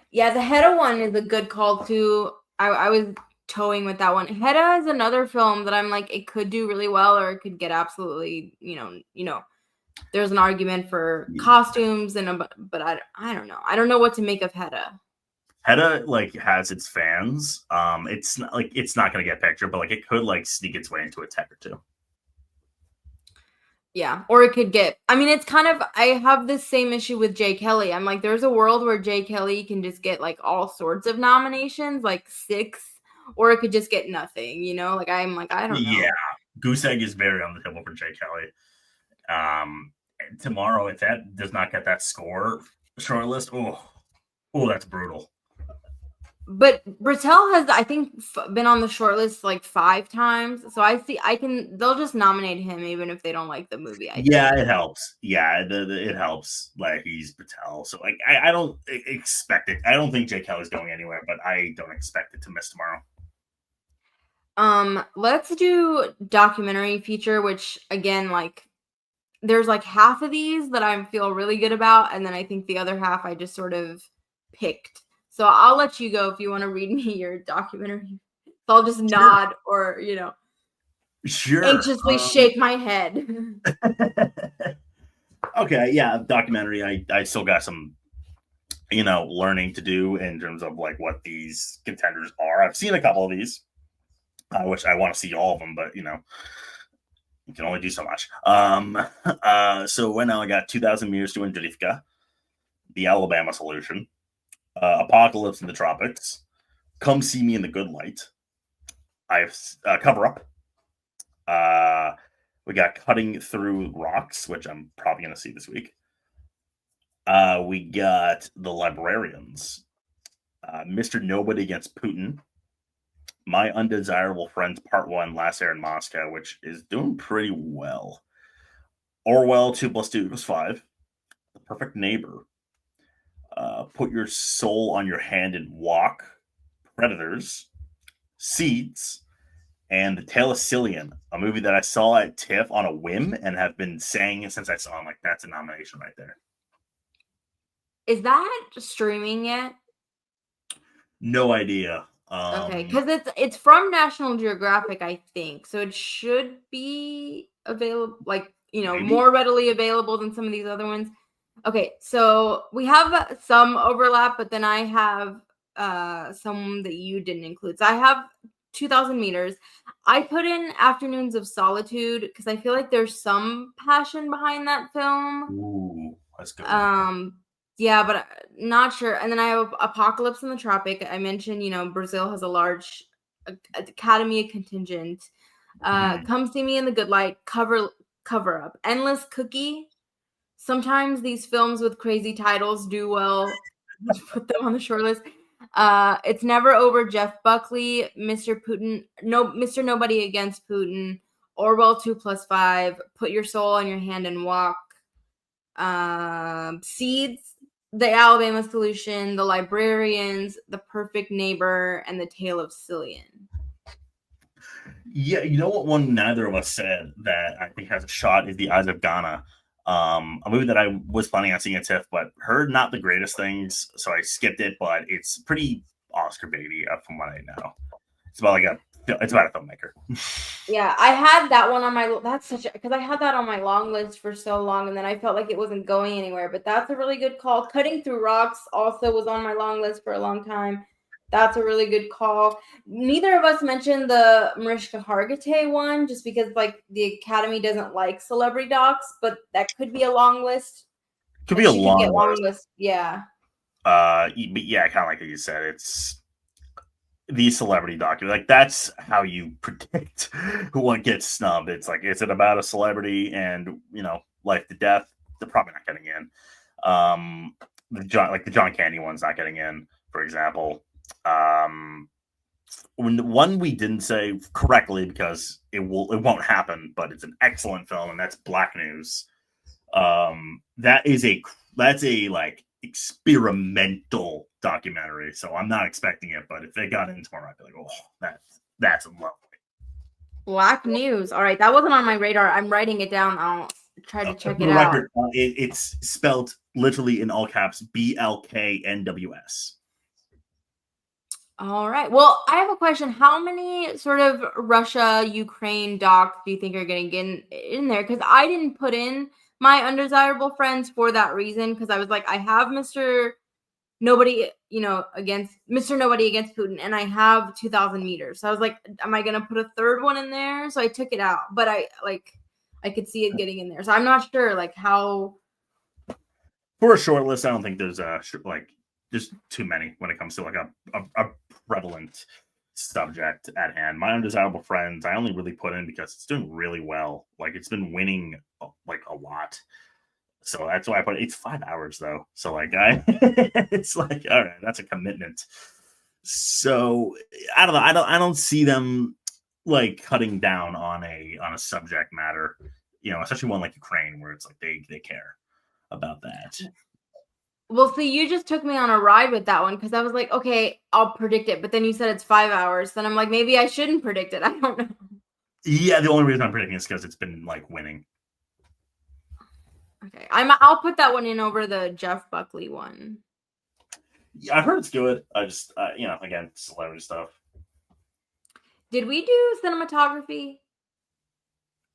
Yeah, the Hedda one is a good call too. I was towing with that one. Hedda is another film that I'm like, it could do really well or it could get absolutely, there's an argument for costumes but I don't know. I don't know what to make of Hedda. Hedda like has its fans. It's not going to get pictured, but like it could like sneak its way into a tech or two. Yeah, or it could get, it's kind of, I have this same issue with Jay Kelly. I'm like, there's a world where Jay Kelly can just get like all sorts of nominations, like 6, or it could just get nothing, Like, I'm like, I don't know. Yeah, Goose Egg is very on the table for Jay Kelly. Tomorrow, if that does not get that score shortlist, oh, that's brutal. But Britell has, I think, been on the shortlist like 5 times. So they'll just nominate him even if they don't like the movie. It helps. Yeah, it helps. Like, he's Britell. So, like, I don't expect it. I don't think Jay Kelly's going anywhere, but I don't expect it to miss tomorrow. Let's do documentary feature, which, again, like, there's like half of these that I feel really good about. And then I think the other half I just sort of picked. So I'll let you go if you want to read me your documentary. So I'll just nod or, sure, anxiously shake my head. Okay, yeah, documentary. I still got some, learning to do in terms of like what these contenders are. I've seen a couple of these, which I want to see all of them, but you can only do so much. So right now I got 2,000 Meters to Andrivka, The Alabama Solution, Apocalypse in the Tropics, Come See Me in the Good Light. I have Cover Up. We got Cutting Through Rocks, which I'm probably going to see this week. We got The Librarians, Mr. Nobody Against Putin, My Undesirable Friends Part 1, Last Air in Moscow, which is doing pretty well. Orwell 2 + 2 = 5. The Perfect Neighbor, Put Your Soul on Your Hand and Walk, Predators, Seeds, and The Tale of Cillian, a movie that I saw at TIFF on a whim and have been saying since I saw it. I'm like, that's a nomination right there. Is that streaming yet? No idea. Okay, because it's from National Geographic, I think, so it should be available, like, maybe more readily available than some of these other ones. Okay, so we have some overlap, but then I have some that you didn't include. So I have 2,000 Meters. I put in Afternoons of Solitude because I feel like there's some passion behind that film. Ooh, That's a good one. Yeah, but not sure. And then I have Apocalypse in the Tropic. I mentioned, Brazil has a large Academy contingent. Come See Me in the Good Light, Cover Up, Endless Cookie. Sometimes these films with crazy titles do well to put them on the short list. It's Never Over, Jeff Buckley, Mr. Putin, no, Mr. Nobody Against Putin, Orwell 2+5, Put Your Soul on Your Hand and Walk, Seeds, The Alabama Solution, The Librarians, The Perfect Neighbor, and The Tale of Cillian. Yeah, you know what one neither of us said that I think has a shot is The Eyes of Ghana. A movie that I was planning on seeing at TIFF, but heard not the greatest things, so I skipped it. But it's pretty Oscar baity from what I know. It's about a filmmaker. Yeah, I had that one on my. That's such because I had that on my long list for so long, and then I felt like it wasn't going anywhere. But that's a really good call. Cutting Through Rocks also was on my long list for a long time. That's a really good call. Neither of us mentioned the Mariska Hargitay one, just because like the Academy doesn't like celebrity docs, but that could be a long list. Could Like be a she could get long long list. Yeah. but yeah, kind of like you said, it's the celebrity documentary. Like that's how you predict who one gets snubbed. It's like, is it about a celebrity and life to death? They're probably not getting in. The John Candy one's not getting in, for example. When the one we didn't say correctly because it won't happen, but it's an excellent film, and that's Black News. That's a like experimental documentary, so I'm not expecting it. But if they got in tomorrow, I'd be like, oh, that's lovely. Black News. All right, that wasn't on my radar. I'm writing it down. I'll try to check For it the out. record, it's spelled literally in all caps BLKNWS. All right. Well, I have a question. How many sort of Russia, Ukraine docs do you think are going to get in there? Because I didn't put in my undesirable friends for that reason. Because I was like, I have Mr. Nobody, against Mr. Nobody Against Putin, and I have 2,000 meters. So I was like, am I going to put a third one in there? So I took it out, but I could see it getting in there. So I'm not sure like how. For a short list, I don't think there's there's too many when it comes to like a prevalent subject at hand. My undesirable friends, I only really put in because it's doing really well. Like it's been winning like a lot, so that's why I put it. It's 5 hours though, so like it's like all right, that's a commitment. So I don't know. I don't see them like cutting down on a subject matter, especially one like Ukraine where it's like they care about that. Well, see, you just took me on a ride with that one because I was like, okay, I'll predict it. But then you said it's 5 hours. Then I'm like, maybe I shouldn't predict it. I don't know. Yeah, the only reason I'm predicting is because it's been like winning. Okay, I'll put that one in over the Jeff Buckley one. Yeah, I've heard it's good. I just, again, celebrity stuff. Did we do cinematography?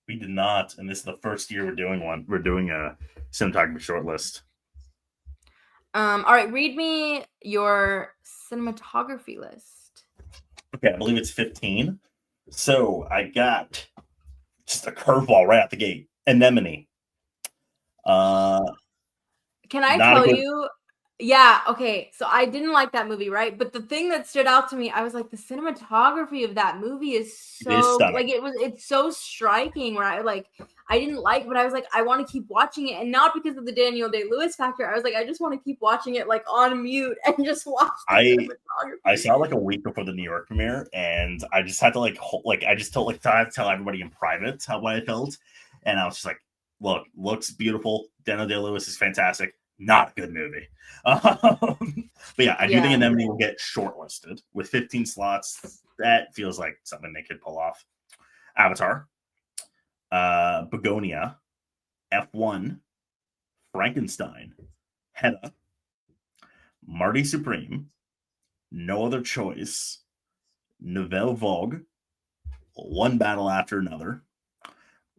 We did not, and this is the first year we're doing one. We're doing a cinematography short list. All right, read me your cinematography list. Okay, I believe it's 15. So I got just a curveball right out the gate. Anemone. Can I tell you? Yeah, okay. So I didn't like that movie, right? But the thing that stood out to me, I was like, the cinematography of that movie is so like it's so striking. Where I didn't like, but I was like, I want to keep watching it, and not because of the Daniel Day-Lewis factor. I was like, I just want to keep watching it like on mute and just watch the cinematography. I saw like a week before the New York premiere, and I just had to I just told I had to tell everybody in private how I felt, and I was just like, look, looks beautiful. Daniel Day-Lewis is fantastic. Not a good movie. But yeah, I do think Anemone will get shortlisted with 15 slots. That feels like something they could pull off. Avatar, Begonia, F1, Frankenstein, Hedda, Marty Supreme, No Other Choice, Nouvelle Vogue, One Battle After Another,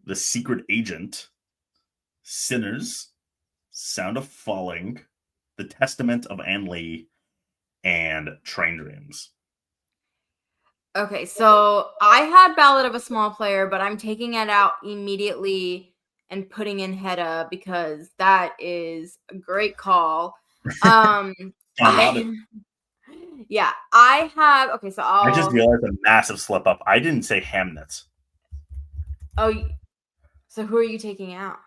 The Secret Agent, Sinners, Sound of Falling, The Testament of Anne Lee, and Train Dreams. Okay, so I had Ballad of a Small Player, but I'm taking it out immediately and putting in Hedda because that is a great call. I have okay. So I just realized a massive slip up. I didn't say Hamnets. Oh, so who are you taking out?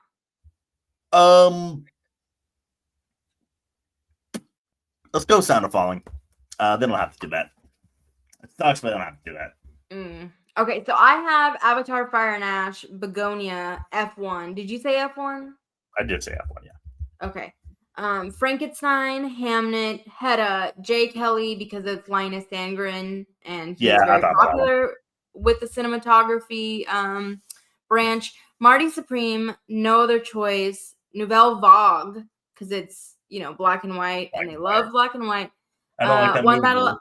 Let's go Sound of Falling. They don't have to do that. It sucks, but they don't have to do that. Okay, so I have Avatar, Fire and Ash, Begonia, F1. Did you say F1? I did say F1, yeah. Okay. Frankenstein, Hamnet, Hedda, Jay Kelly because it's Linus Sandgren and he's very popular with the cinematography branch. Marty Supreme, No Other Choice, Nouvelle Vague because it's black and white and they love black and white. I don't like that One movie. Battle.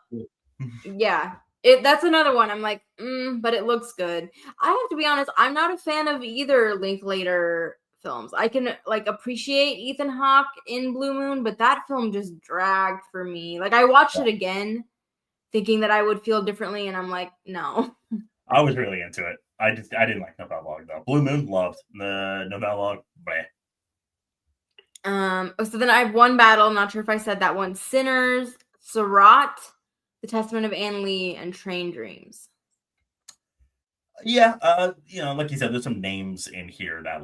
Yeah. That's another one. I'm like, but it looks good. I have to be honest, I'm not a fan of either Linklater films. I can appreciate Ethan Hawke in Blue Moon, but that film just dragged for me. Like I watched it again thinking that I would feel differently and I'm like, no. I was really into it. I didn't like Nouvelle Vague though. Blue Moon loved. The Nouvelle Vague, so then I have One Battle, I'm not sure if I said that one. Sinners, Surratt, The Testament of Anne Lee, and Train Dreams. Yeah, like you said, there's some names in here that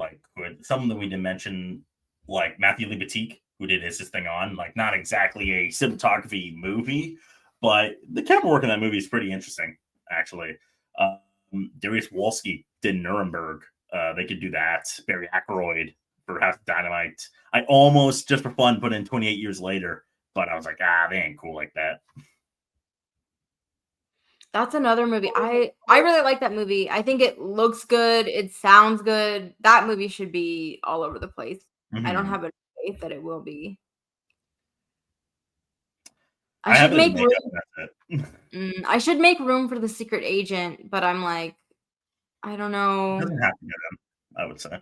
some that we didn't mention, like Matthew Libatique, who did His Thing On, like not exactly a cinematography movie, but the camera work in that movie is pretty interesting, actually. Darius Wolski did Nuremberg. They could do that. Barry Ackroyd for House of Dynamite. I almost, just for fun, put in 28 Years Later, but I was like, they ain't cool like that. That's another movie. I really like that movie. I think it looks good. It sounds good. That movie should be all over the place. I don't have a faith that it will be. I should make room. I should make room for The Secret Agent, but I'm like, I don't know. It doesn't have to get them, I would say.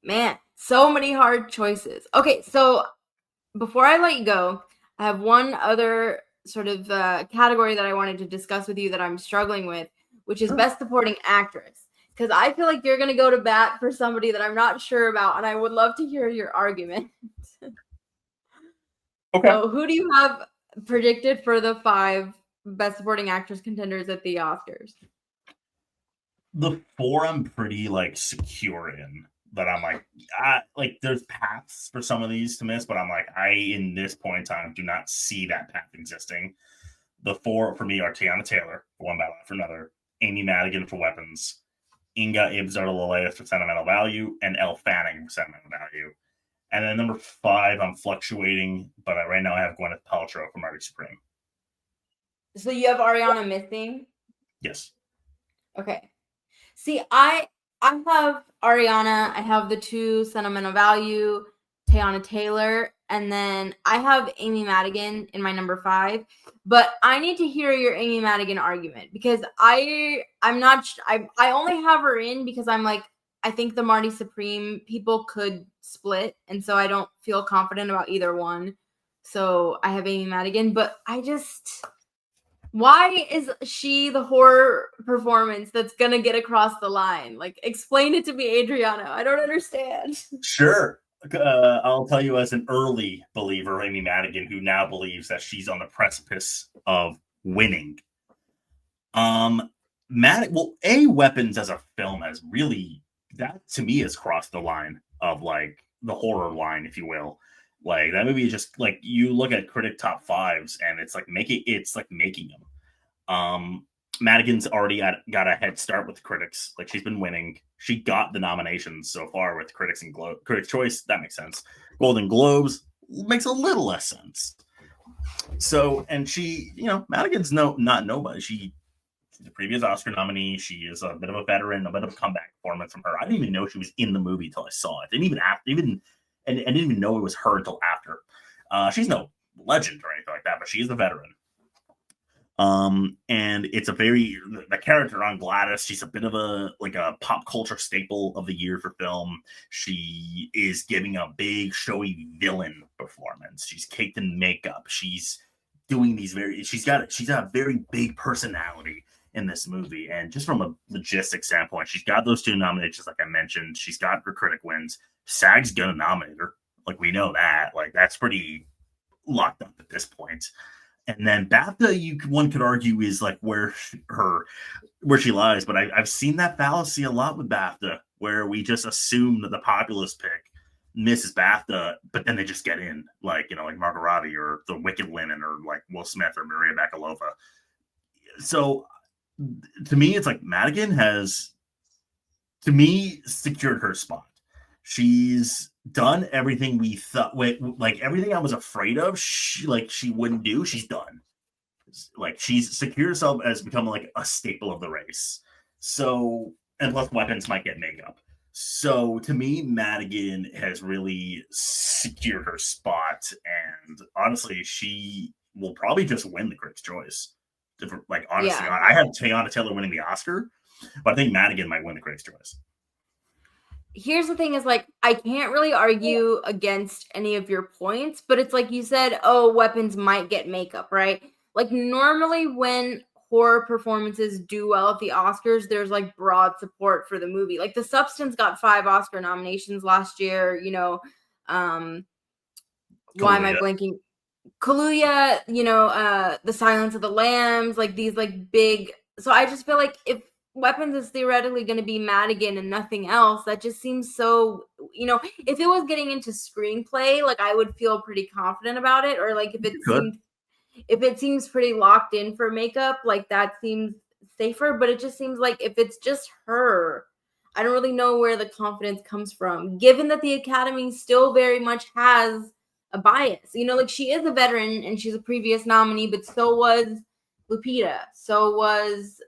Man, so many hard choices. Okay, so before I let you go, I have one other sort of category that I wanted to discuss with you that I'm struggling with, which is Best Supporting Actress. Because I feel like you're going to go to bat for somebody that I'm not sure about, and I would love to hear your argument. Okay. So who do you have predicted for the 5 Best Supporting Actress contenders at the Oscars? The 4 I'm pretty secure in. That I'm like there's paths for some of these to miss, but I'm like, in this point in time do not see that path existing. The 4 for me are Tiana Taylor for One Battle After Another, Amy Madigan for Weapons, Inga Ibzar-Lillayes for Sentimental Value, and Elle Fanning for Sentimental Value. And then number 5, I'm fluctuating, but right now I have Gwyneth Paltrow for Marty Supreme. So you have Ariana missing? Yes. Okay. See, I have Ariana. I have the 2 Sentimental Value, Tiana Taylor, and then I have Amy Madigan in my number 5. But I need to hear your Amy Madigan argument because I'm not. I only have her in because I'm like, I think the Marty Supreme people could split, and so I don't feel confident about either one. So I have Amy Madigan, but why is she the horror performance that's going to get across the line? Like, explain it to me, Adriano. I don't understand. Sure. I'll tell you as an early believer, Amy Madigan, who now believes that she's on the precipice of winning. Weapons as a film has really, that to me has crossed the line of the horror line, if you will. Like that movie is just you look at critic top 5s and it's making them. Madigan's already got a head start with critics. She's been winning. She got the nominations so far with critics and Critics' Choice. That makes sense. Golden Globes makes a little less sense. So, and she, Madigan's not nobody. She's a previous Oscar nominee. She is a bit of a veteran, a bit of a comeback performance from her. I didn't even know she was in the movie until I saw it. I didn't even know it was her until after. She's no legend or anything like that, but she is a veteran. And it's the character on Gladys, she's a bit of a pop culture staple of the year for film. She is giving a big showy villain performance. She's caked in makeup. She's doing she's got a very big personality. in this movie. And just from a logistics standpoint, she's got those 2 nominations, like I mentioned. She's got her critic wins. SAG's gonna nominate her. Like, we know that. Like, that's pretty locked up at this point. And then BAFTA, one could argue, is like where she lies. But I've seen that fallacy a lot with BAFTA, where we just assume that the populist pick misses BAFTA, but then they just get in, like, like Margot Robbie or The Wicked Women or like Will Smith or Maria Bakalova. So to me, it's like Madigan has, to me, secured her spot. She's done everything we thought, like everything I was afraid of, she wouldn't do, she's done. Like, she's secured herself as becoming like a staple of the race. So, and plus weapons might get makeup. So to me, Madigan has really secured her spot, and honestly, she will probably just win the Critics' Choice. Like, honestly, Yeah. I have Teyana Taylor winning the Oscar, but I think Madigan might win the Critics' Choice. Here's the thing is, like, I can't really argue against any of your points, but it's like you said, oh, weapons might get makeup, right? Like, normally when horror performances do well at the Oscars, there's like broad support for the movie. Like, The Substance got 5 Oscar nominations last year, why am I blanking? Kaluuya, The Silence of the Lambs, like these like big. So I just feel like if Weapons is theoretically going to be Madigan and nothing else, that just seems so, if it was getting into screenplay, like I would feel pretty confident about it. Or like if it seems pretty locked in for makeup, like that seems safer. But it just seems like if it's just her, I don't really know where the confidence comes from, given that the Academy still very much has a bias. Like, she is a veteran and she's a previous nominee, but so was Lupita. So was,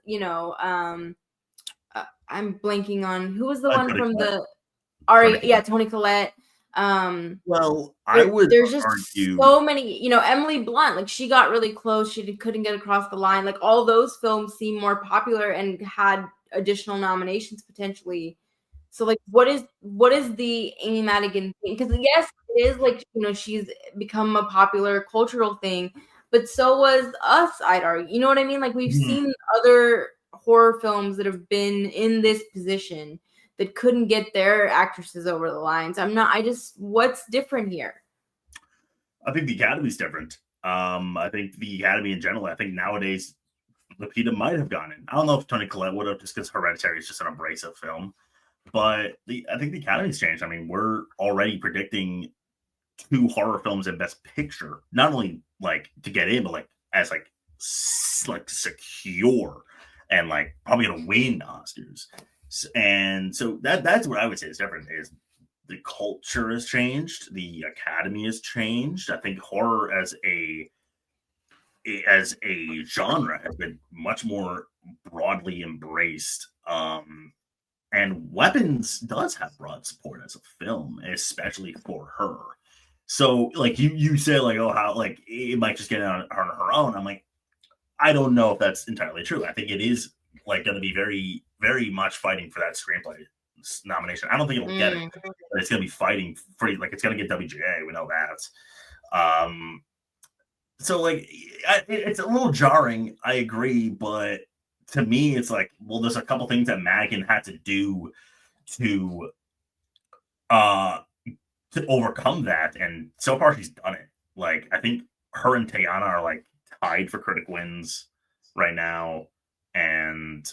I'm blanking on who was the one from the Ari. Yeah, Toni Collette. Well, there's just argue so many, Emily Blunt, like she got really close. She couldn't get across the line. Like, all those films seem more popular and had additional nominations potentially. So like, what is the Amy Madigan thing? Because yes, it is like, she's become a popular cultural thing, but so was Us, I'd argue. You know what I mean? Like, we've seen other horror films that have been in this position that couldn't get their actresses over the lines. What's different here? I think the Academy's different. I think the Academy in general, I think nowadays Lupita might have gone in. I don't know if Toni Collette would have, just because Hereditary is just an abrasive film. But I think the Academy's changed. I mean, we're already predicting 2 horror films in Best Picture, not only like to get in, but like as like secure and like probably gonna win Oscars. And so that's what I would say is different. Is the culture has changed, the Academy has changed. I think horror as a genre has been much more broadly embraced. And Weapons does have broad support as a film, especially for her. So, like, you say, like, oh, how, like, it might just get on her own. I'm like, I don't know if that's entirely true. I think it is, like, going to be very, very much fighting for that screenplay nomination. I don't think it'll get it, but it's going to be fighting for, like, it's going to get WGA. We know that. So, like, it's a little jarring. I agree, but to me, it's like, well, there's a couple things that Madigan had to do to overcome that, and so far she's done it. Like, I think her and Teyana are like tied for critic wins right now, and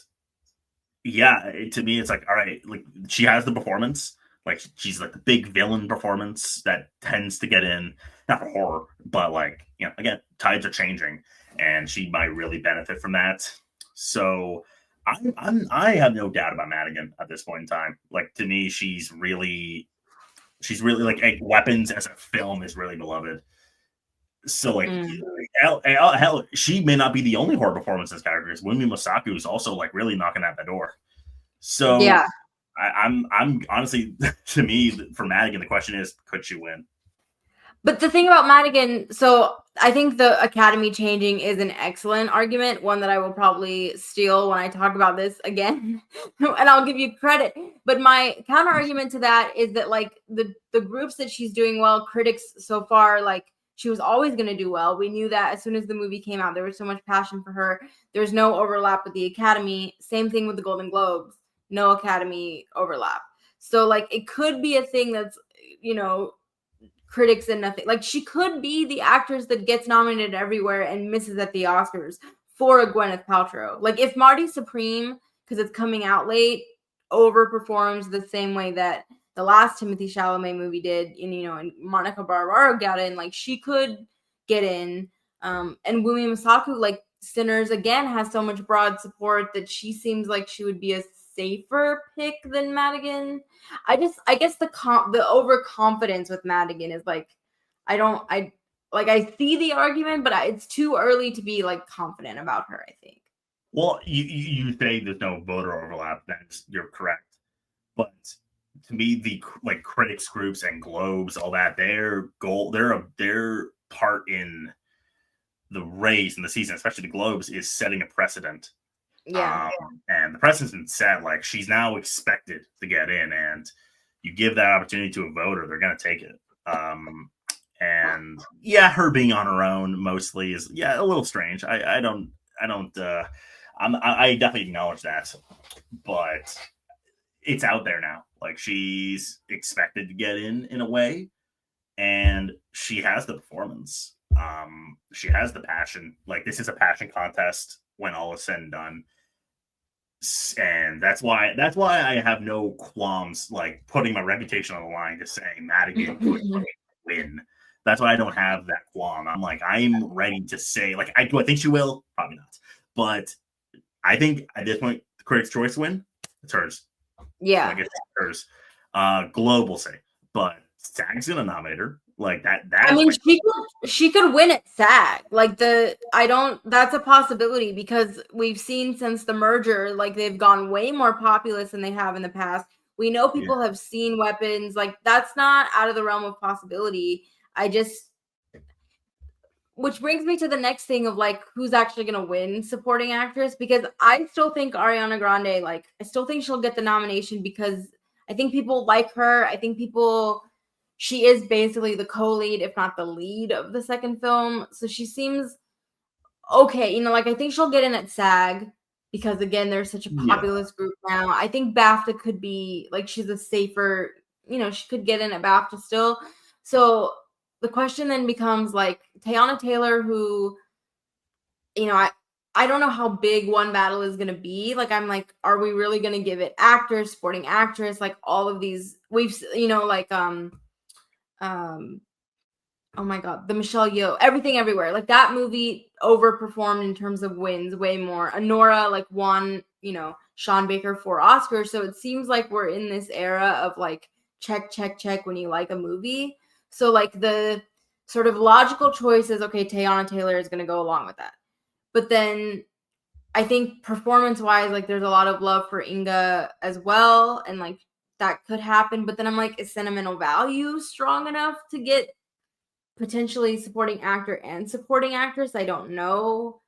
yeah, to me, it's like, all right, like she has the performance, like she's like the big villain performance that tends to get in, not for horror, but like, again, tides are changing, and she might really benefit from that. So I have no doubt about Madigan at this point in time. Like, to me, she's really like Weapons as a film is really beloved. So like, hell, she may not be the only horror performance in this category. Wunmi Mosaku is also like really knocking at the door. So yeah, I'm honestly, to me, for Madigan, the question is, could she win? But the thing about Madigan, so I think the Academy changing is an excellent argument, one that I will probably steal when I talk about this again, and I'll give you credit. But my counter argument to that is that like the groups that she's doing well, critics so far, like she was always going to do well. We knew that as soon as the movie came out, there was so much passion for her. There's no overlap with the Academy. Same thing with the Golden Globes. No Academy overlap. So like it could be a thing that's, you know, critics and nothing. Like she could be the actress that gets nominated everywhere and misses at the Oscars for a Gwyneth Paltrow. Like if Marty Supreme, because it's coming out late, overperforms the same way that the last Timothée Chalamet movie did, and you know, and Monica Barbaro got in, like she could get in. And Wumi Masaku, like Sinners again, has so much broad support that she seems like she would be a safer pick than Madigan. I guess the overconfidence with Madigan is like, I see the argument, but it's too early to be like confident about her, I think. Well, you say there's no voter overlap. You're correct, but to me, the like critics groups and Globes, all that, their part in the race and the season, especially the Globes, is setting a precedent. Yeah. And the precedent's been set. Like she's now expected to get in, and you give that opportunity to a voter, they're going to take it. And yeah, her being on her own mostly is a little strange. I definitely acknowledge that, but it's out there now. Like she's expected to get in a way, and she has the performance. She has the passion. Like this is a passion contest when all is said and done, and that's why I have no qualms like putting my reputation on the line to say Madigan could win. That's why I don't have that qualm. I'm like, I'm ready to say, like, I think she will? Probably not. But I think at this point, the Critics' Choice win, it's hers. Yeah. Like, it's hers. Globe will say. But SAG's going to nominate her. Like, that I mean, she could win at SAG. Like, that's a possibility because we've seen since the merger, like, they've gone way more populist than they have in the past. We know people have seen Weapons. Like, that's not out of the realm of possibility. Which brings me to the next thing of like who's actually going to win supporting actress, because I still think Ariana Grande, like I still think she'll get the nomination because I think people like her. I think she is basically the co-lead, if not the lead of the second film. So she seems okay. You know, like I think she'll get in at SAG because again, there's such a populist group now. I think BAFTA could be like, she's a safer, you know, she could get in at BAFTA still. So the question then becomes like Teyana Taylor, who, you know, I don't know how big one battle is going to be. Like, I'm like, are we really going to give it actor, supporting actress, like all of these you know, like, oh my God, the Michelle Yeoh, Everything Everywhere. Like that movie overperformed in terms of wins way more. Anora like won, you know, Sean Baker 4 Oscars. So it seems like we're in this era of like check when you like a movie. So like the sort of logical choice is, okay, Teyana Taylor is going to go along with that. But then I think performance-wise, like there's a lot of love for Inga as well. And like that could happen. But then I'm like, is sentimental value strong enough to get potentially supporting actor and supporting actress? I don't know.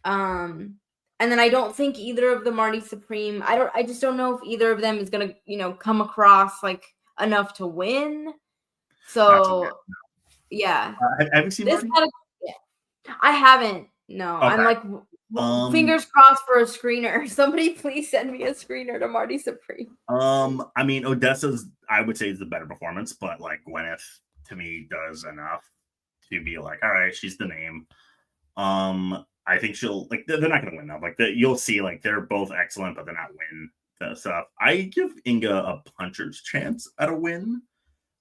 And then I don't think either of the Marty Supreme, I just don't know if either of them is gonna, you know, come across like enough to win. So yeah. Have you seen Marty? I haven't. No. Okay. I'm like fingers crossed for a screener. Somebody please send me a screener to Marty Supreme. I mean, Odessa's, I would say, is the better performance, but like Gwyneth to me does enough to be like, all right, she's the name. I think she'll like they're not gonna win though. Like you'll see, like they're both excellent, but they're not win the stuff. I give Inga a puncher's chance at a win.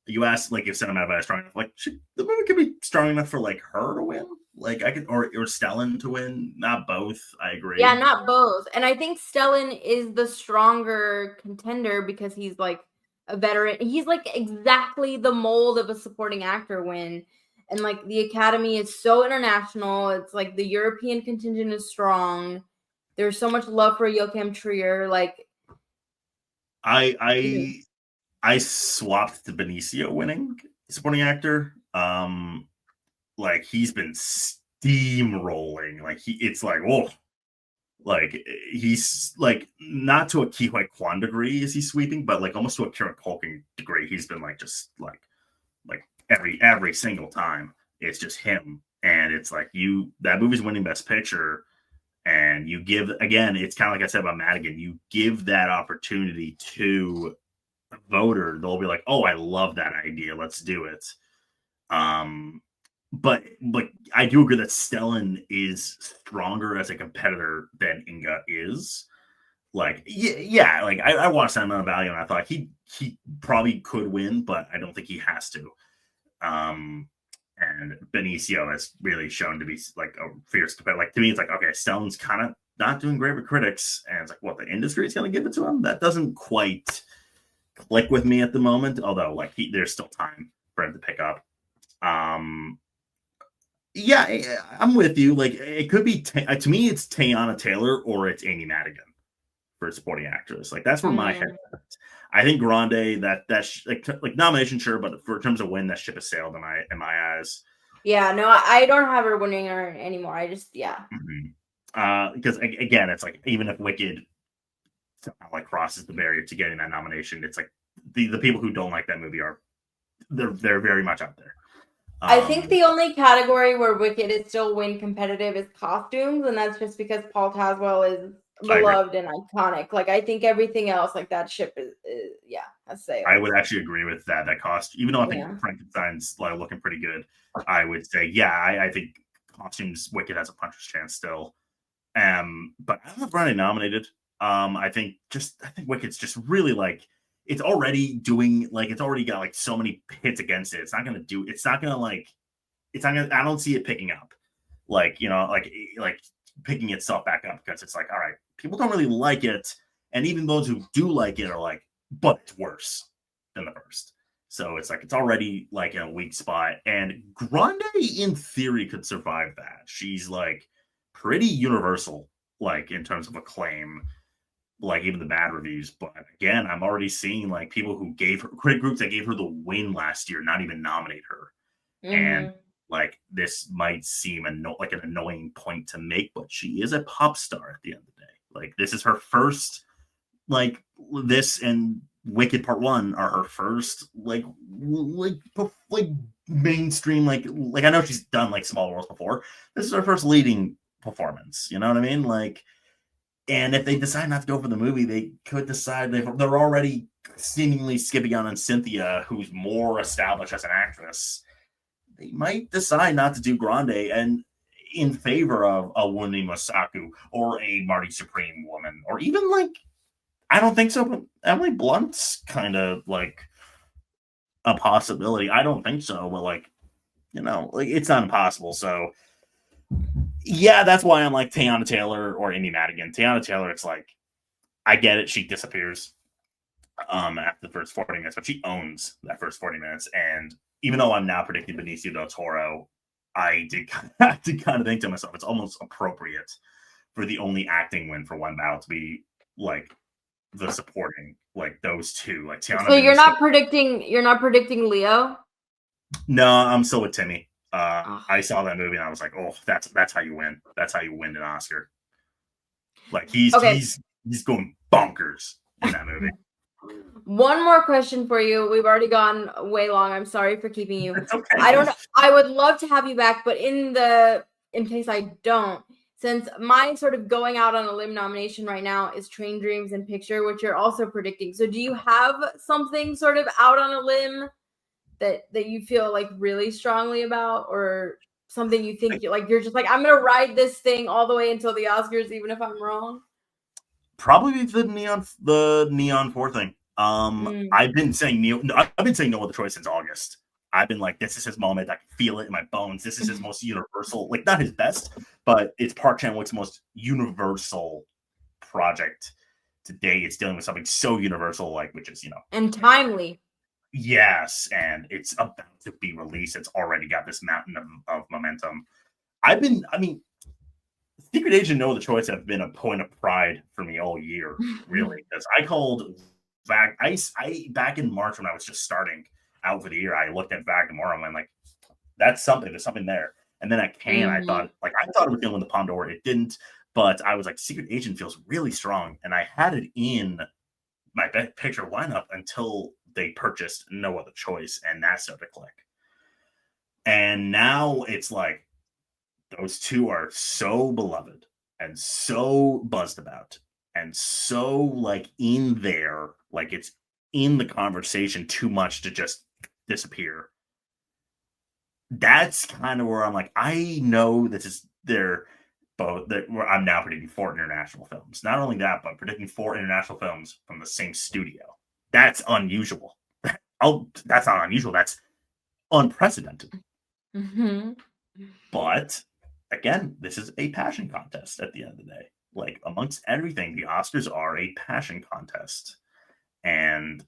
You asked like if Cinematic is strong enough. Like the movie could be strong enough for like her to win. Like I could or Stellan to win. Not both. I agree. Yeah, not both. And I think Stellan is the stronger contender because he's like a veteran. He's like exactly the mold of a supporting actor win. And like the Academy is so international. It's like the European contingent is strong. There's so much love for Joachim Trier. Like I swapped to Benicio winning supporting actor. Like he's been steamrolling. Like it's like, whoa. Like he's like not to a Ke Huy Quan degree is he sweeping, but like almost to a Kieran Culkin degree. He's been like just like every single time. It's just him, and it's like that movie's winning Best Picture, and you give again. It's kind of like I said about Madigan. You give that opportunity to a voter, they'll be like, "Oh, I love that idea. Let's do it." But like I do agree that Stellan is stronger as a competitor than Inga is. Like, yeah, like I watched Sentimental Value and I thought he probably could win, but I don't think he has to. And Benicio has really shown to be like a fierce competitor. Like to me, it's like, okay, Stellan's kind of not doing great with critics, and it's like, what, the industry is going to give it to him? That doesn't quite click with me at the moment. Although, like, there's still time for him to pick up. Yeah, I'm with you. Like, it could be to me, it's Teyana Taylor or it's Amy Madigan for supporting actress. Like, that's where my head is. I think Grande that's like nomination, sure, but for terms of win, that ship has sailed in my eyes. Yeah, no, I don't have her winning her anymore. I just Because again, it's like even if Wicked somehow like crosses the barrier to getting that nomination, it's like the people who don't like that movie they're very much out there. I think the only category where Wicked is still win competitive is costumes, and that's just because Paul Tazwell is beloved and iconic. Like, I think everything else, like that ship is has sailed. I would actually agree with that cost, even though I think Frankenstein's like looking pretty good. I would say, I think costumes Wicked has a puncher's chance still. But I don't know if Ronnie nominated. I think Wicked's just really like it's already doing like it's already got like so many hits against it. It's not gonna I don't see it picking up. Like, like picking itself back up because it's like, all right, people don't really like it. And even those who do like it are like, but it's worse than the first. So it's like it's already like in a weak spot. And Grande in theory could survive that. She's like pretty universal, like in terms of acclaim, like even the bad reviews. But again, I'm already seeing like people who gave her critic groups that gave her the win last year not even nominate her. And like this might seem like an annoying point to make, but she is a pop star at the end of the day. Like this is her first, like this and Wicked Part 1 are her first like mainstream like I know she's done like small roles before. This is her first leading performance. You know what I mean? Like, and if they decide not to go for the movie, they could decide they're already seemingly skipping on Cynthia, who's more established as an actress. They might decide not to do Grande and in favor of a Wunmi Mosaku or a Marty Supreme woman, or even like, I don't think so, but Emily Blunt's kind of like a possibility. I don't think so, but like, like it's not impossible. So yeah, that's why I'm like Teyana Taylor or Amy Madigan. Teyana Taylor, it's like, I get it. She disappears after the first 40 minutes, but she owns that first 40 minutes. And even though I'm now predicting Benicio del Toro, I did kind of think to myself, it's almost appropriate for the only acting win for one battle to be like the supporting, like those two, like Tiana. So you're not predicting Leo? No, I'm still with Timmy. I saw that movie and I was like, oh, that's how you win. That's how you win an Oscar. Like he's going bonkers in that movie. One more question for you. We've already gone way long. I'm sorry for keeping you. Okay. I don't know. I would love to have you back, but in case I don't, since my sort of going out on a limb nomination right now is Train Dreams and Picture, which you're also predicting. So do you have something sort of out on a limb that you feel like really strongly about, or something you think you're just like, I'm gonna ride this thing all the way until the Oscars, even if I'm wrong? Probably the Neon 4 thing. I've been saying no other choice since August. I've been like, this is his moment. I can feel it in my bones. This is his most universal, like not his best, but it's Park Chan-wook's most universal project today. It's dealing with something so universal, like, which is, and timely. Yes, and it's about to be released. It's already got this mountain of momentum. Secret Agent No Other Choice have been a point of pride for me all year, really, because I called back back in March when I was just starting out for the year. I looked at Vague tomorrow and I'm like, that's something. There's something there. And then at Cannes, I thought it was going to win the Palme d'Or. It didn't, but I was like, Secret Agent feels really strong, and I had it in my picture lineup until they purchased No Other Choice, and that started to click. And now it's like those two are so beloved and so buzzed about and so like in there, like it's in the conversation too much to just disappear. That's kind of where I'm like, I know this is their both that where I'm now predicting 4 international films. Not only that, but predicting 4 international films from the same studio. That's unusual. That's not unusual. That's unprecedented. Mm-hmm. But again, this is a passion contest at the end of the day. Like amongst everything, the Oscars are a passion contest. And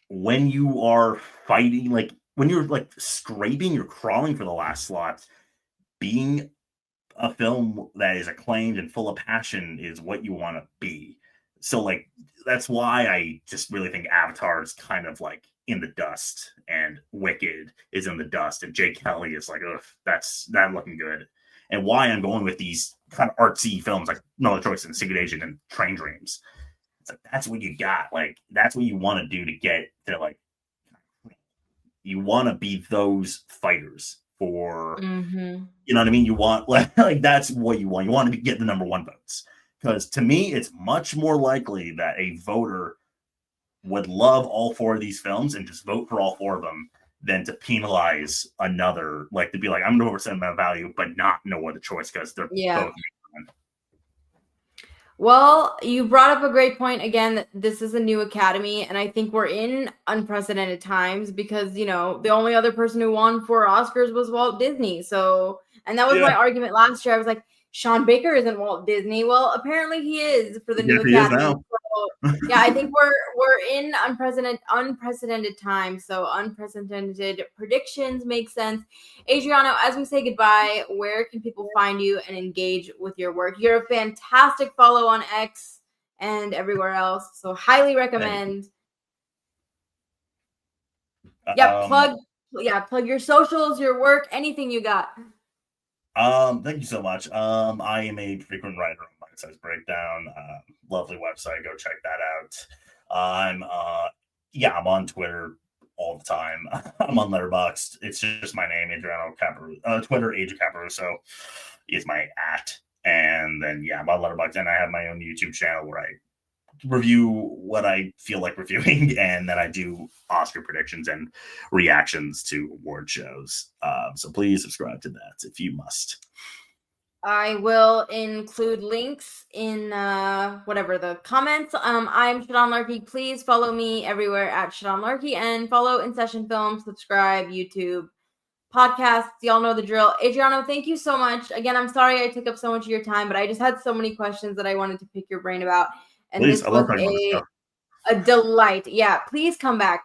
when you are fighting, like when you're like scraping, you're crawling for the last slots, being a film that is acclaimed and full of passion is what you want to be. So like that's why I just really think Avatar is kind of like in the dust, and Wicked is in the dust, and Jake Kelly is like, ugh, that's not looking good. And why I'm going with these kind of artsy films like No Other Choice and Secret Agent and Train Dreams. It's like that's what you got. Like that's what you want to do to get to like you want to be those fighters for you know what I mean? You want like that's what you want. You want to get the number one votes. Because to me, it's much more likely that a voter would love all 4 of these films and just vote for all 4 of them than to penalize another, like to be like, I'm going to over sentimental value, but not no other choice because they're both. Well, you brought up a great point again. This is a new academy, and I think we're in unprecedented times because, you know, the only other person who won 4 Oscars was Walt Disney. So, and that was my argument last year. I was like, Sean Baker isn't Walt Disney. Well, apparently he is for the new academy. So, yeah, I think we're in unprecedented times. So unprecedented predictions make sense. Adriano, as we say goodbye, where can people find you and engage with your work? You're a fantastic follow on X and everywhere else. So highly recommend. Plug your socials, your work, anything you got. Thank you so much. I am a frequent writer on Bitesize Breakdown. Lovely website. Go check that out. I'm on Twitter all the time. I'm on Letterboxd. It's just my name, Adriano Caporusso. Twitter, Adriano Caporusso is my @ and then I'm on Letterboxd, and I have my own YouTube channel where I review what I feel like reviewing, and then I do Oscar predictions and reactions to award shows. So please subscribe to that if you must. I will include links in whatever the comments. I'm Shadan Larkey. Please follow me everywhere at Shadan Larkey, and follow In Session Film, subscribe, YouTube, podcasts. Y'all know the drill. Adriano, thank you so much. Again, I'm sorry I took up so much of your time, but I just had so many questions that I wanted to pick your brain about. And please, this was a delight. Yeah, please come back.